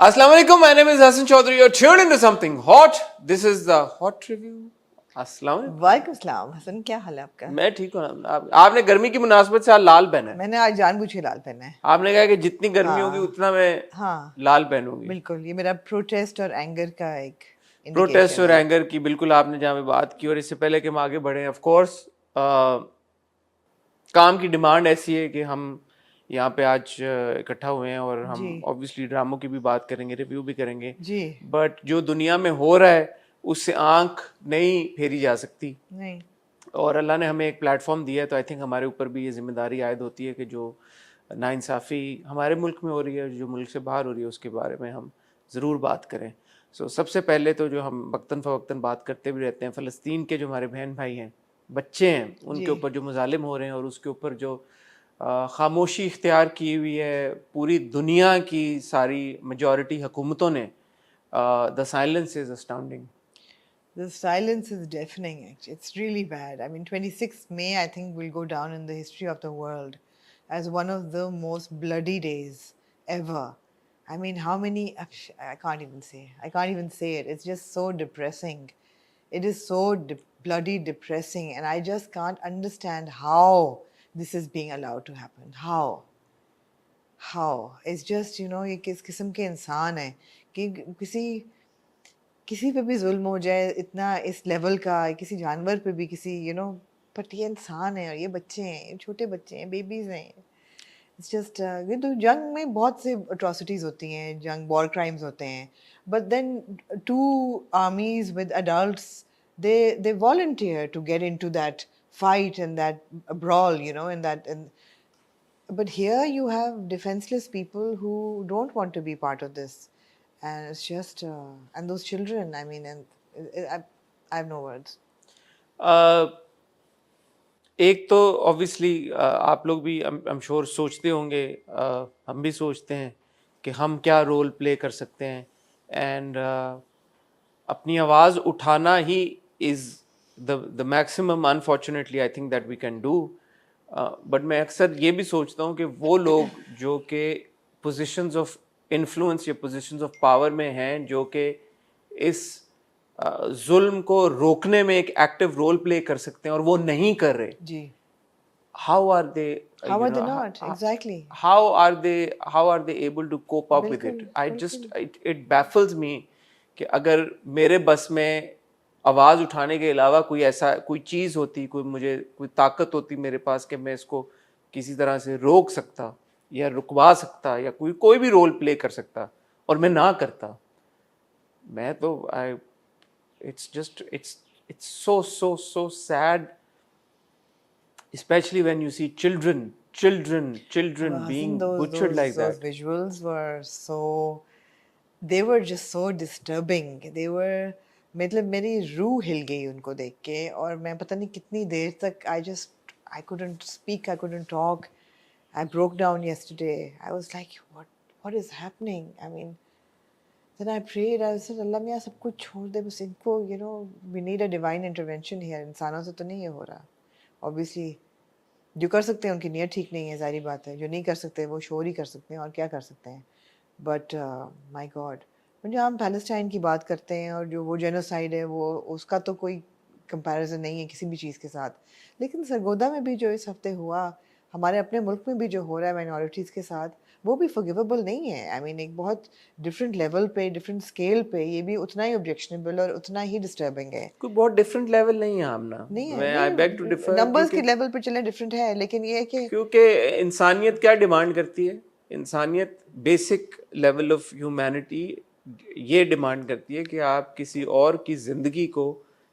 Assalamu alaikum. My name is Hassan Chaudhary. You're tuned into something hot. This is the hot review. अस्सलाम वालेकुम। वालेकुम सलाम। हसन, क्या हाल है आपका? मैं ठीक हूँ। आपने गर्मी की मुनासबत से आज लाल पहना है। मैंने आज जानबूझ के लाल पहना है। आपने कहा कि जितनी गर्मी होगी हाँ, उतना मैं हाँ, लाल पहनूंगी। बिल्कुल, ये मेरा प्रोटेस्ट और एंगर का एक प्रोटेस्ट इंडिकेशन और है। एंगर की बिल्कुल आपने जहाँ पे बात की, और इससे पहले कि हम आगे बढ़े, ऑफ कोर्स काम की डिमांड ऐसी है कि हम यहाँ पे आज इकट्ठा हुए हैं और हम जी, ऑब्वियसली ड्रामों की भी बात करेंगे, रिव्यू भी करेंगे। जी, बट जो दुनिया में हो रहा है उससे आंख नहीं फेरी जा सकती, नहीं, और अल्लाह ने हमें एक प्लेटफॉर्म दिया है, तो आई थिंक हमारे ऊपर भी ये जिम्मेदारी आयद होती है कि जो नाइंसाफ़ी हमारे मुल्क में हो रही है, जो मुल्क से बाहर हो रही है, उसके बारे में हम ज़रूर बात करें। सबसे पहले तो जो हम वक्तन फ़वक्तन बात करते भी रहते हैं, फ़लस्तीन के जो हमारे बहन भाई हैं, बच्चे हैं, उनके जी, ऊपर जो मुजालिम हो रहे हैं और उसके ऊपर जो खामोशी इख्तियार की हुई है पूरी दुनिया की सारी मेजॉरिटी हुकूमतों ने, the silence is astounding. The silence is deafening. Actually, it's really bad. I mean, 26th May, I think, will go down in the history of the world as one of the most bloody days ever. I mean, how many? I can't even say. I can't even say it. It's just so depressing. It is so bloody depressing, and I just can't understand how this is being allowed to happen. How? It's just, ये किस किस्म के इंसान है कि किसी पे भी जुल्म हो जाए इतना इस लेवल का, किसी जानवर पे भी, किसी बट ये इंसान है और ये बच्चे हैं, ये छोटे बच्चे हैं, बेबीज हैं। इट्स जस्ट ये तो जंग में बहुत से अट्रॉसिटीज होती हैं, जंग वॉर क्राइम्स होते हैं, but then two armies with adults, they volunteer to get into that fight and that brawl, in that. But here you have defenseless people who don't want to be part of this, and it's just and those children. I mean, and I have no words. एक तो obviously आप लोग भी I am sure सोचते होंगे, हम भी सोचते हैं कि हम क्या रोल प्ले कर सकते हैं, एंड अपनी आवाज़ उठाना ही is the maximum unfortunately I think that we can do. But मैं अक्सर ये भी सोचता हूँ कि वो लोग जो कि पोजीशंस ऑफ इन्फ्लुएंस या पोजीशंस ऑफ पावर में हैं, जो कि इस जुल्म को रोकने में एक एक्टिव रोल प्ले कर सकते हैं और वो नहीं कर रहे, जी, how are they how you are they know not exactly? how are they able to cope up with बिल्कुल, it? बिल्कुल, It baffles me कि अगर मेरे बस में आवाज़ उठाने के अलावा कोई ऐसा कोई चीज़ होती, कोई ताकत होती मेरे पास कि मैं इसको किसी तरह से रोक सकता या रुकवा सकता या कोई भी रोल प्ले कर सकता, और मैं ना करता। मैं तो आई it's so sad, especially when you see children Hassan, being those butchered those like those that. visuals were so, they were just so disturbing. They were, मतलब मेरी रूह हिल गई उनको देख के, और मैं पता नहीं कितनी देर तक I couldn't speak, I couldn't talk. I broke down yesterday. I was like, what is happening? I mean, then I prayed. I said, Allah मियाँ सब कुछ छोड़ दे, बस इनको, we need a divine intervention here. इंसानों से तो नहीं ये हो रहा. Obviously, जो कर सकते हैं उनकी नीयत ठीक नहीं है, जारी बात है। जो नहीं कर सकते वो शोर ही कर सकते हैं, और क्या कर सकते हैं। बट माय गॉड, जब हम पैलेस्टाइन की बात करते हैं और जो वो जेनोसाइड है, वो उसका तो कोई कंपैरिजन नहीं है किसी भी चीज़ के साथ। लेकिन सरगोदा में भी जो इस हफ्ते हुआ, हमारे अपने मुल्क में भी जो हो रहा है माइनॉरिटीज़ के साथ, वो भी फॉरगिवेबल नहीं है। आई मीन, एक बहुत डिफरेंट लेवल पे, डिफरेंट स्केल पे ये भी उतना ही ऑब्जेक्शनेबल और उतना ही डिस्टर्बिंग है। कोई बहुत डिफरेंट लेवल नहीं है आमना, नहीं है, मैं आई बेग टू नहीं, डिफर, नंबर्स के लेवल पे चले डिफरेंट है, लेकिन ये है कि क्योंकि इंसानियत क्या डिमांड करती है? इंसानियत बेसिक लेवल ऑफ ह्यूमैनिटी ये डिमांड करती है कि आप किसी और की ज़िंदगी को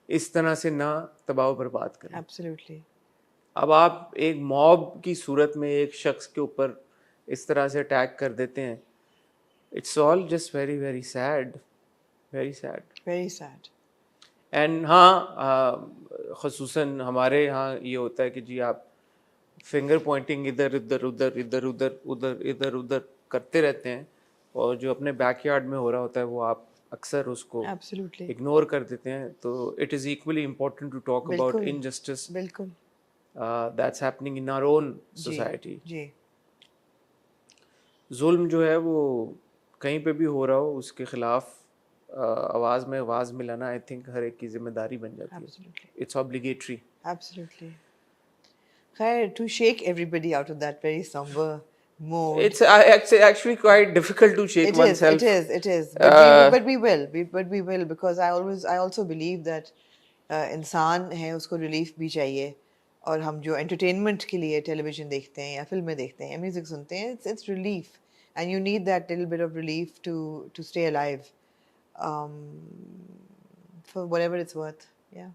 इस तरह से ना तबाह बर्बाद करें। एब्सोल्युटली। अब आप एक मॉब की सूरत में एक शख्स के ऊपर इस तरह से अटैक कर देते हैं, it's all just very very sad, very sad, very sad. And हाँ, ख़ुसूसन हमारे यहाँ ये होता है कि जी आप फिंगर पॉइंटिंग इधर उधर उधर इधर उधर उधर इधर उधर करते रहते हैं, और जो अपने बैकयार्ड में हो रहा होता है वो आप अक्सर उसको एब्सोल्युटली। इग्नोर कर देते हैं। तो it is equally important to talk about बिल्कुल, इनजस्टिस बिल्कुल। That's happening in our own जी, सोसाइटी। जी, जुल्म जो है वो कहीं पे भी हो रहा हो उसके खिलाफ आवाज़ में आवाज़ मिलाना आई थिंक हर एक की जिम्मेदारी बन जाती है. Absolutely. It's obligatory. Absolutely. Khair, to shake everybody out of that very somber mood. It's actually quite difficult to shake oneself. It is. But we will. But we will because I also believe that इंसान है उसको relief भी चाहिए और हम जो entertainment के लिए टेलीविजन देखते हैं या फिल्में देखते हैं या म्यूजिक सुनते हैं it's relief and you need that little bit of relief to stay alive for whatever it's worth या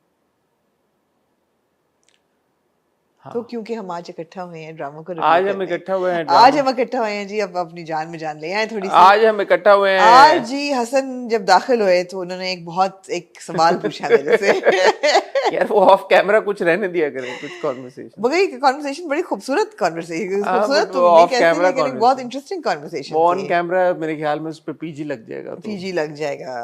तो क्योंकि हम आज इकट्ठा हुए हैं ड्रामा को आज हम इकट्ठा हुए हैं आज हम इकट्ठा हुए हैं जी अब अपनी जान में जान ले आए थोड़ी सी आज हम इकट्ठा हुए हैं आज जी हसन जब दाखिल हुए तो उन्होंने एक सवाल पूछा मेरे से यार वो ऑफ कैमरा कुछ रहने दिया करें कुछ कन्वर्सेशन बगई कन्वर्सेशन बड़ी खूबसूरत कन्वर्सेशन खूबसूरत तो ऑफ कैमरा बहुत इंटरेस्टिंग कन्वर्सेशन ऑन कैमरा मेरे ख्याल में उस पे पीजी लग जाएगा पीजी लग जाएगा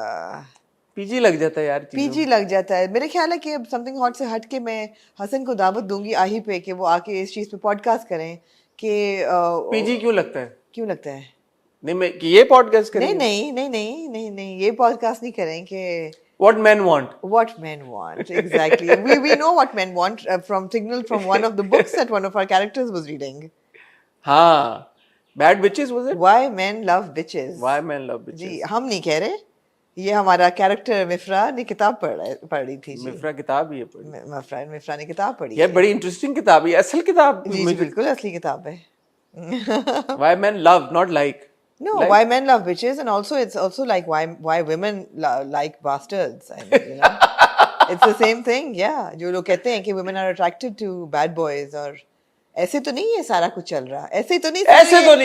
पीजी लग जाता है यार पीजी लग जाता है मेरे ख्याल है कि अब समथिंग हॉट से हट के मैं हसन को दावत दूंगी आही पे कि वो आके इस चीज पे पॉडकास्ट करें कि पीजी क्यों लगता है नहीं मैं कि ये पॉडकास्ट करें नहीं ये पॉडकास्ट नहीं करें कि what men want exactly we know what men want from signal from one of the books that one of our characters was reading bad bitches was it why men love bitches जी हम नहीं कह रहे ये हमारा character मिफ्रा ने किताब पढ़ रही थी जी मिफ्रा किताब ही है मिफ्रा ने किताब पढ़ी ये बड़ी इंटरेस्टिंग किताब है असल किताब जी बिल्कुल असली किताब है why men love not like No, why men love bitches, and also it's also like why women like bastards. And, you know, it's the same thing. Yeah, जो लोग कहते हैं कि women are attracted to bad boys और ऐसे तो नहीं है सारा कुछ चल रहा ऐसे तो नहीं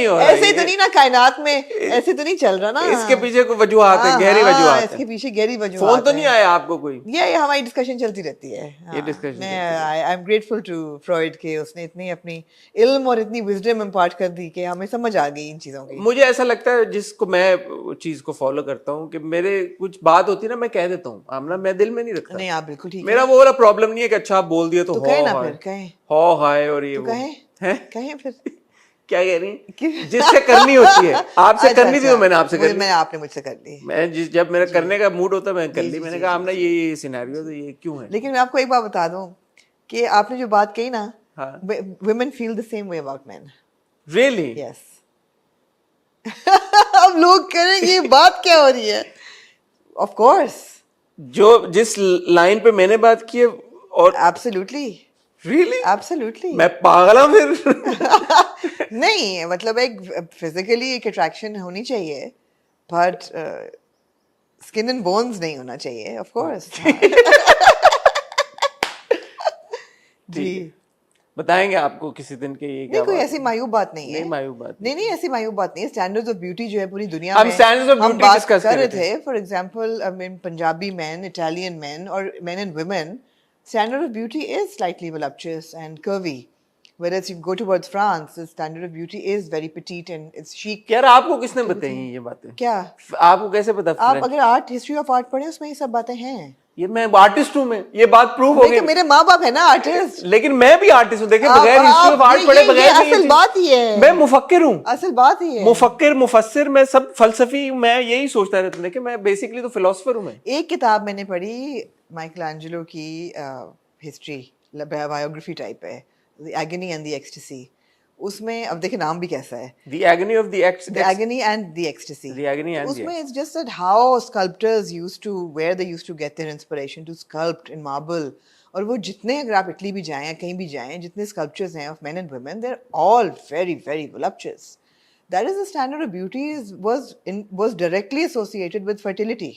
हो रहा ऐसे तो नहीं ना कायनात में ऐसे तो नहीं चल रहा ना इसके पीछे कोई वजूहात है गहरी वजूहात है इसके पीछे गहरी वजूहात फोन तो नहीं आया आपको कोई ये हमारी डिस्कशन चलती रहती है ये discussion I am grateful to Freud के उसने इतनी अपनी इल्म और इतनी विजडम इम्पार्ट कर दी कि हमें समझ आ गई इन चीजों की मुझे ऐसा लगता है जिसको मैं चीज को फॉलो करता हूँ कि मेरे कुछ बात होती है ना मैं कह देता हूँ आमना मैं दिल में नहीं रखता नहीं आप बिल्कुल ठीक मेरा वो वाला प्रॉब्लम नहीं है कि अच्छा आप बोल दिया तो कहे ना फिर कहे हो हाय और ये वो कहें फिर क्या कह रही जिससे करनी होती है आपसे करनी थी तो मैंने आपसे कर ली आपने मुझसे कर ली मैं जब मेरा करने का मूड होता है मैं कर ली मैंने कहा हमने ये सिनेरियो तो ये क्यों है लेकिन मैं आपको एक बात बता दूं कि आपने जो बात कही ना women feel the same way about men really yes अब लोग कह रहे हैं ये बात क्या हो रही है of course जो जिस लाइन पे मैंने बात की है और absolutely Really? Absolutely. मैं पागल हूँ फिर नहीं मतलब एक फिजिकली एक अट्रैक्शन होनी चाहिए बट स्किन एंड बोन्स नहीं होना चाहिए ऑफ कोर्स जी बताएंगे आपको किसी दिन के ये क्या कोई ऐसी मायूब बात नहीं है मायूब बात नहीं ऐसी मायूब बात नहीं है स्टैंडर्ड्स ऑफ ब्यूटी जो है पूरी दुनिया में हम स्टैंडर्ड्स ऑफ ब्यूटी डिस्कस कर रहे थे for example I mean Punjabi men Italian men और men and women standard of beauty is slightly voluptuous and curvy. Whereas you go towards France, the standard of beauty is very petite and it's chic. यार आपको किसने बताई ये बातें? क्या? आपको कैसे पता? आप अगर आर्ट हिस्ट्री ऑफ आर्ट पढ़े उसमें ये सब बातें हैं. ये मैं आर्टिस्ट हूँ मैं ये बात प्रूव हो गई मेरे माँ बाप है ना आर्टिस्ट लेकिन मैं भी आर्टिस्ट हूँ देखें बगैर हिस्ट्री ऑफ आर्ट पढ़े बगैर असल बात ही है मैं मुफक्किर हूँ असल बात ही है मुफक्किर मुफस्सिर मैं सब फलसफी मैं यही सोचता रहता हूँ कि मैं बेसिकली तो फिलोसोफर हूँ मैं एक किताब मैंने पढ़ी माइकल एंजेलो की हिस्ट्री बायोग्राफी टाइप है the agony and the ecstasy उसमें अब देखिए नाम भी कैसा है the agony of the agony and the ecstasy उसमें it's just that how sculptors used to wear they used to get their inspiration to sculpt in marble और वो जितने अगर आप इटली भी जाएं या कहीं भी जाएं जितने स्कल्पचर्स हैं of men and women they are all very very voluptuous that is the standard of beauty was directly associated with fertility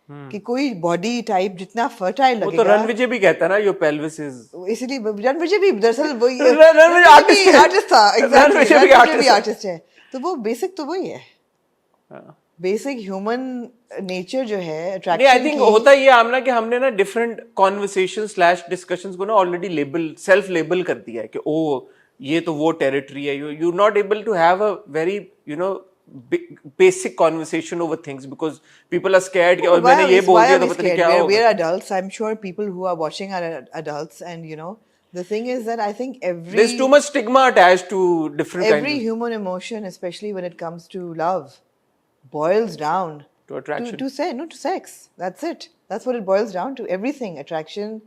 कि कोई बॉडी टाइप जितना फर्टाइल लगेगा वो तो रणविजय भी कहता है ना योर पेल्विस इज इसलिए रणविजय भी दरअसल वही रणविजय आर्टिस्ट था एग्जैक्टली रणविजय भी आर्टिस्ट है तो वो बेसिक तो वही है बेसिक ह्यूमन नेचर जो है अट्रैक्शन आई थिंक होता ये आमना कि हमने ना डिफरेंट कॉन्वर्सेशन/डिस्कशंस को ना ऑलरेडी लेबल सेल्फ लेबल कर दिया है कि ओ ये तो वो टेरिटरी है you not able to have a very you know basic conversation over things because people are scared और मैंने ये बोल दिया तो पता नहीं क्या होगा we are adults I'm sure people who are watching are adults and you know the thing is that I think there's too much stigma attached to different every human emotion especially when it comes to love boils down To attraction. to sex. That's it. That's what it boils down to. Everything. Attraction.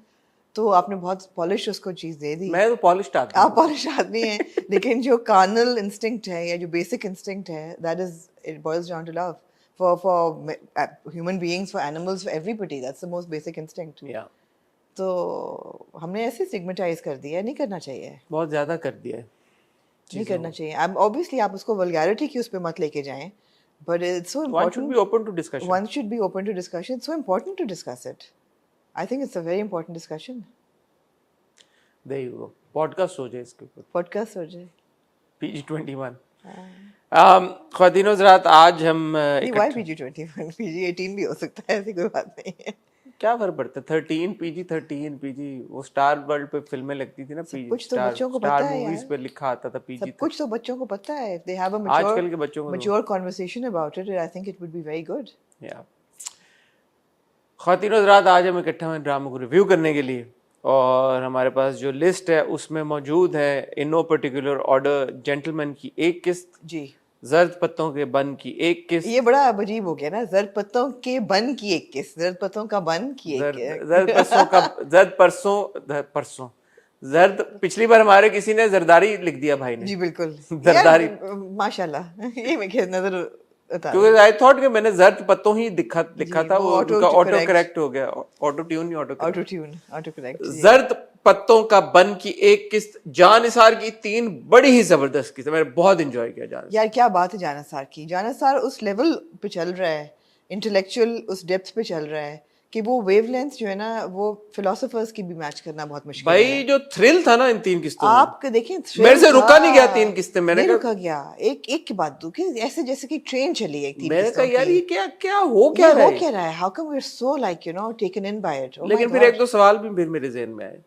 तो आपने बहुत polish उसको चीज दे दी. मैं तो polished आदमी आप polish आदमी हैं, लेकिन जो कार्नल इंस्टिंक्ट है या जो बेसिक इंस्टिंक्ट है, that is, it boils down to love. For human beings, for animals, for everybody, that's the most basic instinct. Yeah. तो हमने ऐसे स्टिग्मेटाइज कर दिया, नहीं करना चाहिए. बहुत ज्यादा कर दिया है. नहीं करना चाहिए. Obviously आप उसको वल्गैरिटी की उस पे मत लेके जाएं, but it's so important. One should be open to discussion. One should be open to discussion. It's so important to discuss it. I think it's a very important discussion. There you go. Podcast हो जाए इसके ऊपर. Podcast हो जाए. PG-21. ख्वातीनो हज़रात, आज हम नहीं, why PG-21? PG-18 भी हो सकता है, ऐसी कोई बात नहीं है. क्या फर्क पड़ता है? 13 PG-13 PG, वो स्टार वर्ल्ड पे फिल्में लगती थी ना, PG कुछ तो बच्चों को पता है मूवीज यार. पे लिखा आता था PG. सब कुछ तो बच्चों को पता है. If they have a आजकल के बच्चों को mature conversation about it, I think it would be very good. या ख्वातीनो हज़रात, आज हम इकट्ठा हुए ड्रामा को रिव्यू करने के लिए, और हमारे पास जो लिस्ट है उसमें मौजूद है in no particular order gentleman की एक किस्त जी. जर्द पत्तों के बन की एक किस्त. ये बड़ा अजीब हो गया ना, जर्द पत्तों के बन की एक किस्त, जर्द पत्तों का बन की एक जर्द पिछली बार हमारे किसी ने जरदारी लिख दिया भाई ने. जी बिल्कुल. जरदारी. माशाल्लाह. ये मैं नजर क्योंकि आई थॉट कि मैंने जर्द पत्तों ही लिखा था, वो उनका ऑटो करेक्ट हो गया. ऑटो ट्यून नहीं, ऑटो करेक्ट. जर्द पत्तों का बन की एक किस्त, जान निसार की 3 बड़ी ही जबरदस्त किस्त. मैंने बहुत एंजॉय किया जान. यार क्या बात है जान निसार की. जान निसार उस लेवल पे चल रहा है, इंटेलेक्चुअल उस डेप्थ पे चल रहा है कि वो वेवलेंथ जो है ना, वो फिलोसोफर्स की भी मैच करना बहुत मुश्किल है. भाई जो थ्रिल था ना इन 3 किस्तों में, आप देखिए मेरे से रुका नहीं गया 3 किस्तें. मैंने कहा रुका गया एक के बाद दो, कि ऐसे जैसे कि ट्रेन चली है. मैंने कहा यार ये क्या हो रहा है. How come we are so like taken in by it. लेकिन फिर एक दो सवाल भी फिर मेरे ज़हन में आए.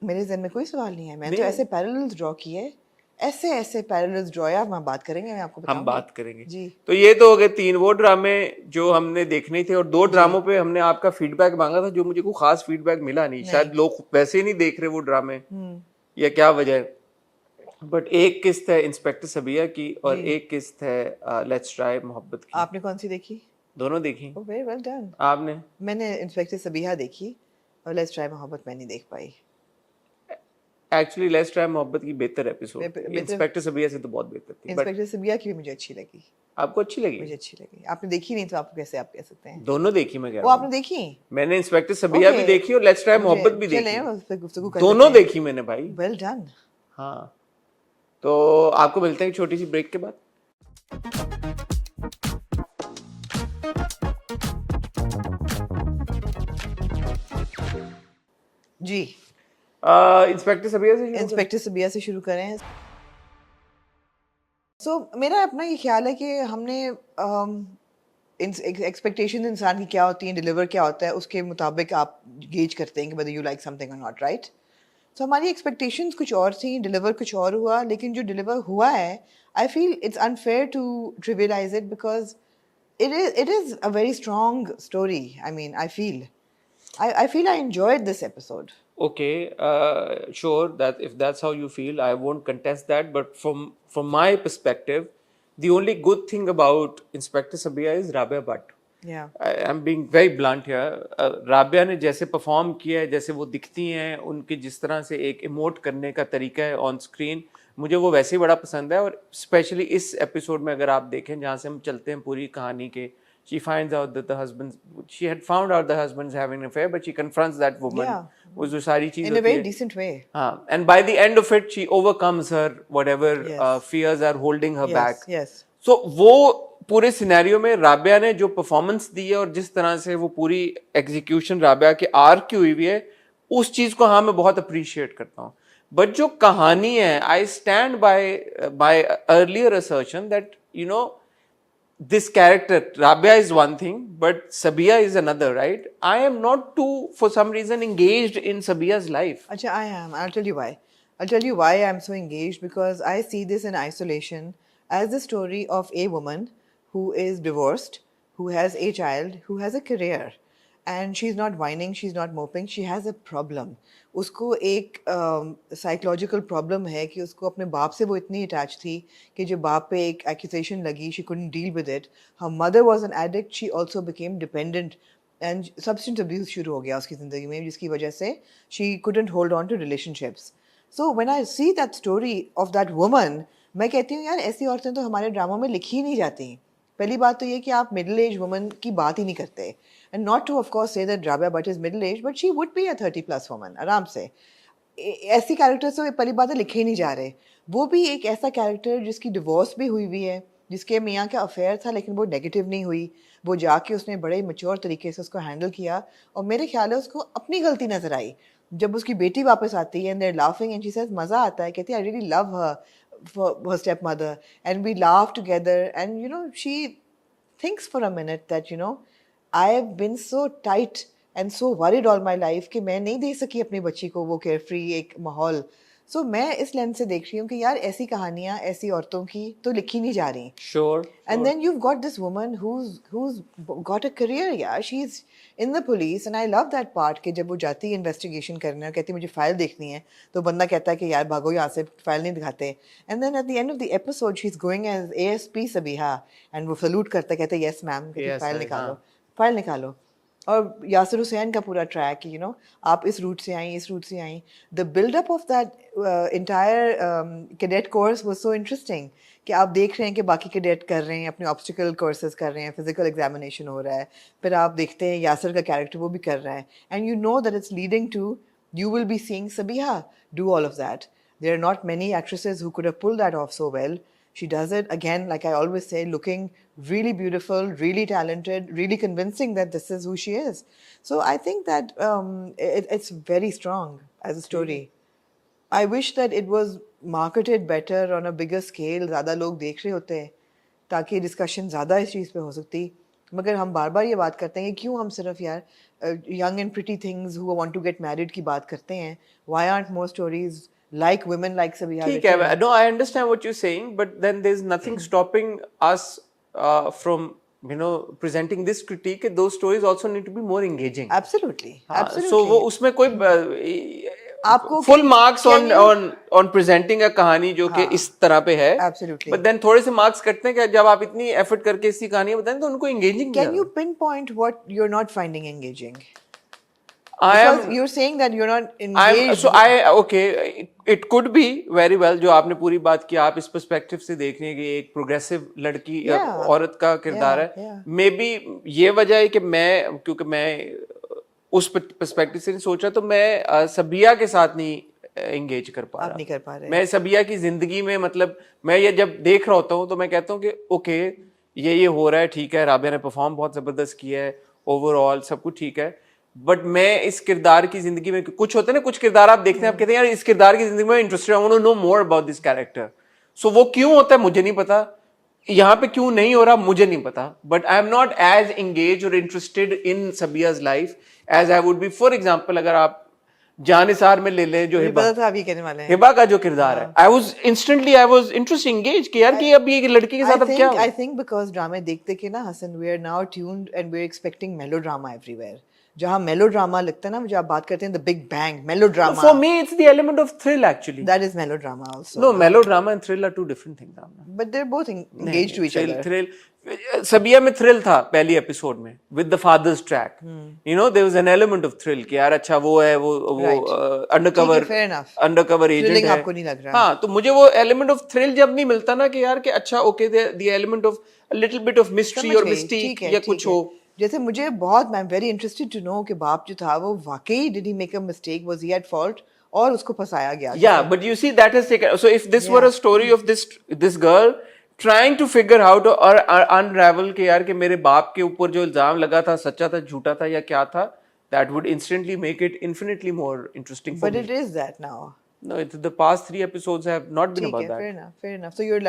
मेरे ज़हन में कोई सवाल नहीं है. मैंने तो ऐसे पैरेलल्स ड्रॉ किए, ऐसे पैरेलल्स ड्रॉ है. हम बात करेंगे, मैं आपको बताऊंगी. हम बात करेंगे जी. तो ये तो हो गए 3 वो ड्रामे जो हमने देखने थे, और 2 ड्रामों पे हमने आपका फीडबैक मांगा था, जो मुझे कोई खास फीडबैक मिला नहीं. शायद लोग वैसे ही नहीं देख रहे वो ड्रामे, या क्या वजह है. बट एक किस्त है इंस्पेक्टर सबिया की, और एक किस्त है लेट्स ट्राई मोहब्बत की. आपने कौन सी देखी? दोनों देखी. Very well done. आपने? मैंने इंस्पेक्टर सबिया देखी, और लेट्स ट्राई मोहब्बत मैं नहीं देख पाई. एक्चुअली लेट्स ट्राई मोहब्बत की बेहतर एपिसोड. इंस्पेक्टर सबिया से तो बहुत बेहतर थी. इंस्पेक्टर सबिया की भी मुझे अच्छी लगी. आपको अच्छी लगी? मुझे अच्छी लगी. आपने देखी नहीं तो आप कैसे आप कह सकते हैं? दोनों देखी. मैं कह रहा हूं. वो आपने देखी? मैंने इंस्पेक्टर सबिया भी देखी और लेट्स ट्राई मोहब्बत भी देखी. दोनों देखी मैंने भाई. Well done. हाँ, तो आपको मिलते हैं एक छोटी सी ब्रेक के बाद. जी. इंस्पेक्टर सबिया से शुरू करें. सो मेरा अपना ये ख्याल है कि हमने एक्सपेक्टेशन इंसान की क्या होती हैं, डिलीवर क्या होता है, उसके मुताबिक आप गेज करते हैं कि whether you like something or not, right? So हमारी एक्सपेक्टेशंस कुछ और थी, डिलीवर कुछ और हुआ. लेकिन जो डिलीवर हुआ है, I feel it's unfair to trivialise it, because it is a very strong story. I mean, I feel I enjoyed this episode. Okay, sure, that if that's how you feel, I won't contest that. But from my perspective, the only good thing about Inspector Sabia is Rabia Bhatt. Yeah. I'm being very blunt here. Rabia ने जैसे perform किया है, जैसे वो दिखती हैं, उनके जिस तरह से एक इमोट करने का तरीका है ऑन स्क्रीन, मुझे वो वैसे ही बड़ा पसंद है. और स्पेशली इस एपिसोड में अगर आप देखें, जहाँ से हम चलते हैं पूरी कहानी के, she finds out that she had found out the husband's having an affair, but she confronts that woman. Yeah. वो जो सारी चीज in a very decent way. हाँ, and by the end of it, she overcomes her whatever fears are holding her back. Yes. So वो पूरे scenario में राबिया ने जो परफॉर्मेंस दी है, और जिस तरह से वो पूरी एग्जीक्यूशन राबिया के आर्क की हुई हुई है, उस चीज को हाँ मैं बहुत अप्रिशिएट करता हूँ. बट जो कहानी है, I stand by earlier assertion that this character Rabia is one thing, but Sabia is another, right? I am not too, for some reason, engaged in Sabia's life. Achha, I am. I'll tell you why. I'll tell you why I'm so engaged, because I see this in isolation as the story of a woman who is divorced, who has a child, who has a career. and she's not whining, she's not moping, she has a problem. उसको एक psychological problem है कि उसको अपने बाप से वो इतनी अटैच थी कि जब बाप पे एक एक्यूजेशन लगी, she couldn't deal with it. Her mother was an addict, she also became dependent and substance abuse शुरू हो गया उसकी ज़िंदगी में, जिसकी वजह से she couldn't hold on to relationships. So when I see that story of that woman, मैं कहती हूँ यार ऐसी औरतें तो हमारे ड्रामों में लिखी ही नहीं जाती. पहली बात तो ये कि आप मिडिल एज वुमन की बात ही नहीं करते, and not two of course say that Rabia Bhatt is middle age, but she would be a 30+ woman आराम से. ऐसी कैरेक्टर्स तो पहली बात है लिखे ही नहीं जा रहे. वो भी एक ऐसा कैरेक्टर जिसकी डिवोर्स भी हुई है, जिसके मियाँ का अफेयर था लेकिन वो नेगेटिव नहीं हुई, वो जाके उसने बड़े मैच्योर तरीके से उसको हैंडल किया, और मेरे ख्याल है उसको अपनी गलती नजर आई जब उसकी बेटी वापस आती है and there laughing and she says मज़ा आता है, कहती है I really love her for her stepmother, and we laugh together, and you know she thinks for a minute that I have been so tight and so worried all my life कि मैं नहीं दे सकी अपनी बच्ची को वो carefree एक माहौल. So मैं इस लेंस से देख रही हूँ कि यार ऐसी कहानियाँ ऐसी औरतों की तो लिखी नहीं जा रही. Sure. And then you've got this woman who's got a career. Yeah, she's in the police, and I love that part कि जब वो जाती है इन्वेस्टिगेशन करने और कहती है मुझे फाइल देखनी है, तो बंदा कहता है कि यार भागो यहाँ से, फाइल नहीं दिखाते. And then at the end of the episode she's going as ASP Sabiha, and वो सलूट करता है, कहता है yes ma'am, कहती Yes, फाइल sir, निकालो, हाँ. फाइल निकालो. और यासिर हुसैन का पूरा ट्रैक, आप इस रूट से आई, इस रूट से आई. The buildup of that entire cadet course was so interesting कि आप देख रहे हैं कि बाकी कैडेट कर रहे हैं, अपने ऑब्स्टिकल कोर्सेज कर रहे हैं, फिजिकल एग्जामिनेशन हो रहा है, फिर आप देखते हैं यासिर का कैरेक्टर वो भी कर रहा है, and you know that it's leading to you will be seeing Sabiha do all of that. There are not many actresses who could have pulled that off so well. She does it again, like I always say, looking really beautiful, really talented, really convincing that this is who she is. So I think that it's very strong as a story. I wish that it was marketed better on a bigger scale. ज़्यादा लोग देख रहे होते ताकि discussion ज़्यादा इस चीज़ पे हो सकती. मगर हम बार बार ये बात करते हैं कि क्यों हम सिर्फ यार young and pretty things who want to get married की बात करते हैं. Why aren't more stories like women like Sabiha ठीक written? है. No, I understand what you're saying, but then there's nothing stopping us from presenting this critique that those stories also need to be more engaging. Absolutely, हाँ, absolutely. so वो उसमें कोई आपको full marks can on presenting a कहानी जो कि इस तरह पे है. Absolutely. But then थोड़े से marks कटते हैं कि जब आप इतनी effort करके इसकी कहानियां बताएं तो उनको engaging Can you pinpoint what you're not finding engaging? I Because am. you're saying that you're not engaged. Okay, it could be very well जो आपने पूरी बात की, आप इस पर्सपेक्टिव से देख रहे हैं कि एक प्रोग्रेसिव लड़की औरत का किरदार है. मे बी ये वजह है कि क्योंकि मैं उस पर्सपेक्टिव से नहीं सोचा, तो मैं सबिया के साथ नहीं एंगेज कर पा आप नहीं कर पा रहे. मैं सबिया की जिंदगी में, मतलब मैं ये जब देख रहा होता हूँ तो मैं कहता हूँ कि ओके ये हो रहा है, ठीक है, राबिया ने परफॉर्म बहुत जबरदस्त किया है, ओवरऑल सब कुछ ठीक है, बट मैं इस किरदार की जिंदगी में, कुछ होते हैं ना, कुछ किरदार आप देखते हैं, आप कहते हैं यार इस किरदार की जिंदगी में interested, I want to know more about this character. So वो क्यों होता है मुझे नहीं पता, यहाँ पे क्यों नहीं हो रहा मुझे नहीं पता, but I am not as engage और interested in Sabiya's life as I would be. For example अगर आप जानिसार में ले लें, जो हिबा का जो किरदार है, आई वाज इंटरेस्टेड एंगेज कि यार कि अब ये लड़की के साथ अब क्या. आई थिंक बिकॉज ड्रामे देखते के ना Hasan, we are now tuned and we are expecting melodrama everywhere. जहाँ मेलोड्रामा लगता है ना, जो आप बात करते हैं the big bang melodrama. For me it's the element of thrill actually. That is melodrama also. No, melodrama and thrill are two different things. But they're both engaged to each other. Thrill. सबिया में thrill था पहली episode में with the father's track. There was an element of thrill कि यार अच्छा वो है, वो undercover agent है. आपको नहीं लग रहा. हाँ, तो मुझे वो element of thrill जब नहीं मिलता ना कि यार कि अच्छा okay the element of a little bit of mystery और mystique या कुछ हो. जैसे मुझे बहुत, मैं वेरी इंटरेस्टेड टू नो कि बाप जो था वो वाकई did he make a mistake, was he at fault, और उसको फंसाया गया. Yeah, but you see that has taken, so if this were a story of this girl trying to figure out or unravel कि यार कि मेरे बाप के ऊपर जो इल्जाम लगा था सच्चा था झूठा था या क्या था, that would instantly make it infinitely more interesting for me. But it is that now. No, the past 3 episodes have not been about that. Fair enough. So you're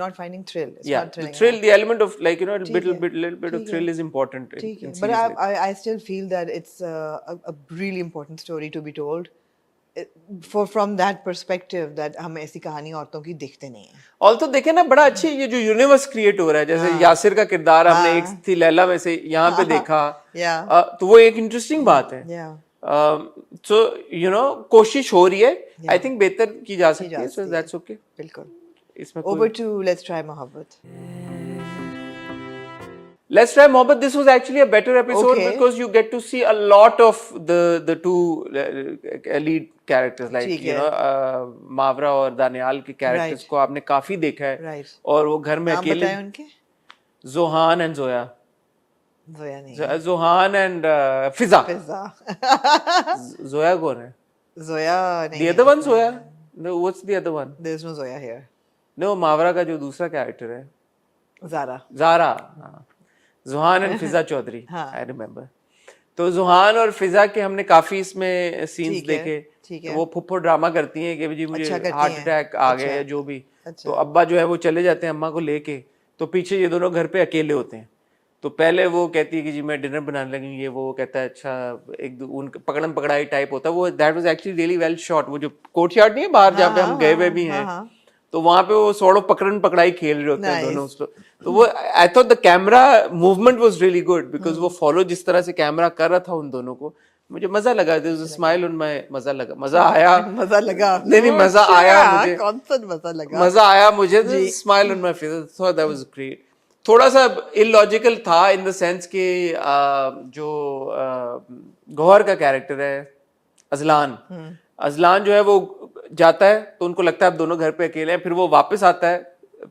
not finding thrill. It's yeah, not thrilling. The thrill, the element of little bit of thrill is important. But I still feel that it's a really important story to be told. from that perspective that हम ऐसी कहानी औरतों की देखते नहीं हैं. Also देखे ना, बड़ा अच्छी ये जो यूनिवर्स क्रिएट हो रहा है, जैसे यासिर का किरदार हमने एक थी लैला में से यहाँ पे देखा, तो वो एक इंटरेस्टिंग बात है. सो यू नो कोशिश हो रही है, आई थिंक बेहतर की जा सकती है, सो दैट्स ओके. बिल्कुल. इसमें Over to Let's Try Mohabbat. Let's Try Mohabbat. This was actually a better episode because you get to see a lot of the two lead characters, like you know मावरा और दानियाल के characters को आपने काफी देखा है, और वो घर में अकेले. नाम बताएं उनके? Johan and Zoya. जोया नहीं. जोहान एंड फिजा. जोया कौन है? जोया नहीं. The other one Zoya. No, what's the other one? There's no Zoya here. No, मावरा का जो दूसरा कैरेक्टर है. Zara. Juhan and Fiza Chaudhary, I remember. तो जुहान और फिजा के हमने काफी इसमें सीन्स देखे. वो फुफ्फो ड्रामा करती हैं कि जी मुझे हार्ट अटैक आ गया है, जो भी. तो अब्बा जो है वो चले जाते हैं अम्मा को लेके, तो पीछे ये दोनों घर पे अकेले होते हैं. तो पहले वो कहती है कि जी मैं डिनर बनाने लगी, ये वो कहता है अच्छा, एक उनका पकड़म पकड़ाई टाइप होता है वो. That was actually really well shot. वो जो कोर्टयार्ड नहीं है बाहर जहाँ पे हम गए हुए भी हैं, तो वहां पे वो सॉर्ट ऑफ पकड़न पकड़ाई खेल रहे होते हैं दोनों. तो वो I thought the camera movement was really good because वो फॉलो जिस तरह से कैमरा कर रहा था उन दोनों को, मुझे मजा लगा. There was a smile on my. मजा आया नहीं मजा आया मुझे. कॉन्सेप्ट मजा लगा. मजा आया मुझे. Smile on my face. So that was great. थोड़ा सा इलॉजिकल था इन द सेंस कि जो गौहर का कैरेक्टर है अजलान, अजलान जो है वो जाता है तो उनको लगता है अब दोनों घर पे अकेले हैं. फिर वो वापस आता है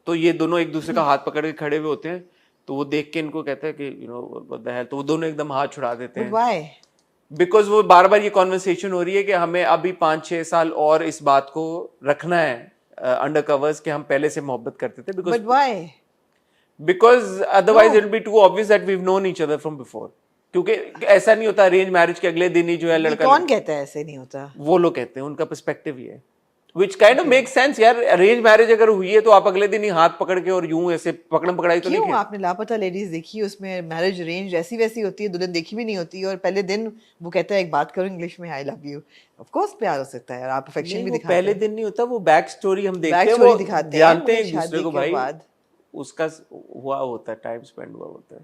तो ये दोनों एक दूसरे का हाथ पकड़ के खड़े हुए होते हैं. तो वो देख के इनको कहता है कि you know what the hell. तो वो दोनों एकदम हाथ छुड़ा देते हैं. Why? बिकॉज वो बार बार ये कॉन्वर्सेशन हो रही है कि हमें अभी 5-6 साल और इस बात को रखना है अंडर कवर्स कि हम पहले से मोहब्बत करते थे. But why? Because otherwise it will be too obvious that we've known each other from before. क्योंकि ऐसा नहीं होता अरेंज मैरिज के अगले दिन ही जो है लड़का. कौन कहता है ऐसे नहीं होता? वो लोग कहते हैं, उनका पर्सपेक्टिव ये है. Which kind of makes sense यार. अरेंज मैरिज अगर हुई है तो आप अगले दिन ही हाथ पकड़ के और यूं ऐसे पकड़म पकड़ाई तो नहीं. क्यों? आपने लापता लेडीज देखी, उसमें मैरिज अरेंज ऐसी वैसी होती है, दुल्हन देखी भी नहीं होती और पहले दिन वो कहता है एक बात करो इंग्लिश में, I love you. Of course प्यार हो सकता है यार, आप अफेक्शन भी दिखाते हैं. पहले दिन नहीं होता, वो बैक स्टोरी हम देखते हैं, वो जानते हैं एक दूसरे को भाई. उसका हुआ होता है, टाइम स्पेंड हुआ होता है.